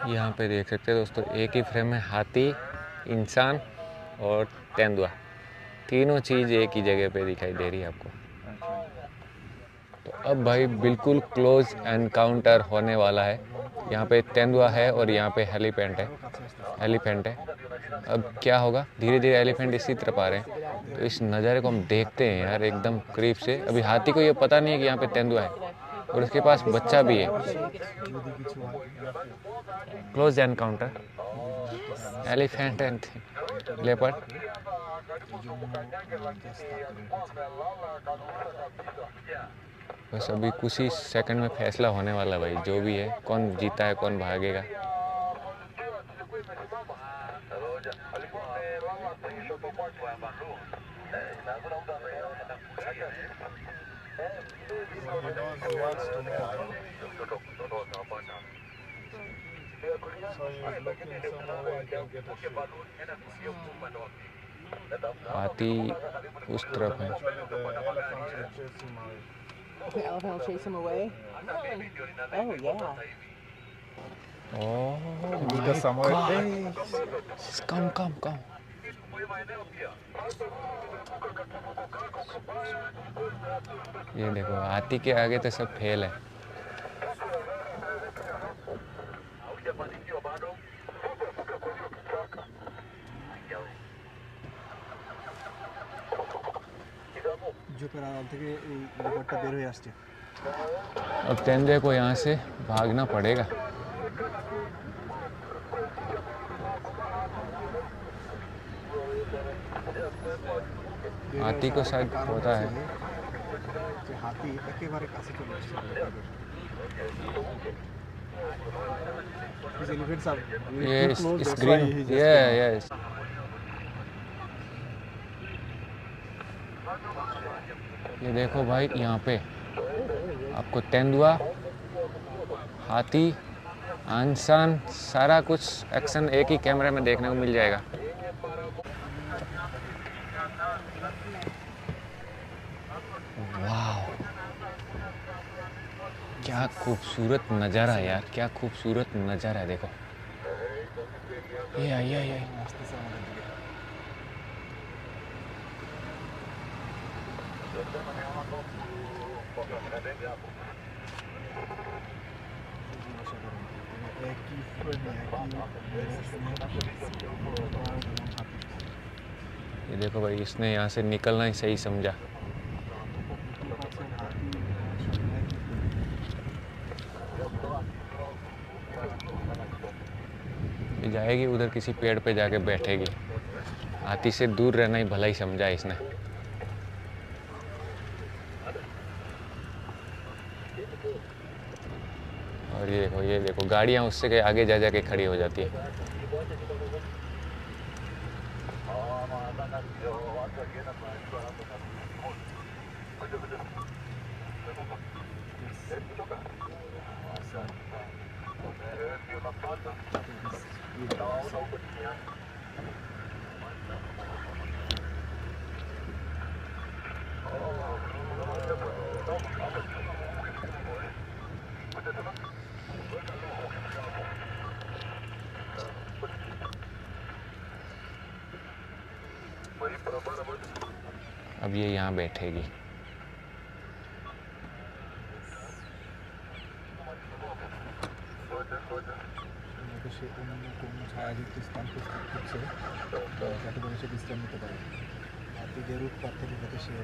यहाँ पे देख सकते हैं दोस्तों, एक ही फ्रेम में हाथी, इंसान और तेंदुआ, तीनों चीज़ एक ही जगह पे दिखाई दे रही है आपको। तो अब भाई बिल्कुल क्लोज एनकाउंटर होने वाला है। यहाँ पे तेंदुआ है और यहाँ पे एलिफेंट है। अब क्या होगा, धीरे धीरे एलिफेंट इसी तरफ आ रहे हैं, तो इस नज़ारे को हम देखते हैं यार एकदम करीब से। अभी हाथी को ये पता नहीं है कि यहाँ पे तेंदुआ है और उसके पास बच्चा भी है। Close encounter, elephant and leopard. बस अभी कुछ ही सेकंड में फैसला होने वाला भाई, जो भी है, कौन जीता है कौन भागेगा। He wants to know. So he's looking somewhere where he can get a shot. हाथी उस तरफ है। Actually, the elephants will chase him away. The elephant will chase him away? Oh, yeah. Oh Because somewhere कम। ये देखो, हाथी के आगे तो सब फेल है। জোকের আড়াল থেকে এই লেপারটা বের হয়ে আসছে। अब तेंदुए को यहाँ से भागना पड़ेगा। हाथी को शायद पता है। যে হাতি একেবারে কাছে চলে আসছে লেপারের। These elephants are ये too इस close, that's why green, he just came out. ये देखो भाई, यहाँ पे आपको तेंदुआ, हाथी, इंसान, सारा कुछ एक्शन एक ही कैमरे में देखने को मिल जाएगा। वाह, क्या खूबसूरत नज़ारा है यार, क्या खूबसूरत नज़ारा है। देखो ये আসতেছে আমাদের দিকে। একই ফ্রেমে ये देखो भाई, इसने यहाँ से निकलना ही सही समझा। ये जाएगी उधर किसी पेड़ पे जाके बैठेगी। हाथी से दूर रहना ही भला ही समझा इसने। और ये देखो गाड़ियाँ उससे के आगे जा जाके खड़ी हो जाती है। अब ये यहाँ बैठेगी। সে অন্য কোনো ছায়াযুক্ত স্থান প্রস্তুত করছে যাতে করে সে বিশ্রাম নিতে পারে আর তীরের উৎপাত থেকে যাতে সে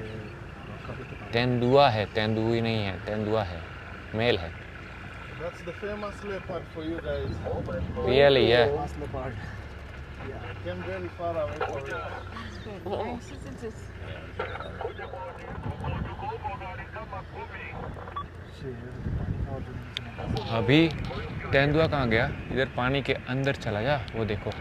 রক্ষা পেতে পারে। तेंदुआ है, तेंदुई नहीं है, तेंदुआ है, मेल है। That's the famous leopard for you guys. Really, yeah. Mass leopard. Came very far away from it. সে পানি খাওয়ার জন্য নিচে নামছে। अभी तेंदुआ कहाँ गया? इधर पानी के अंदर चला जा, वो देखो।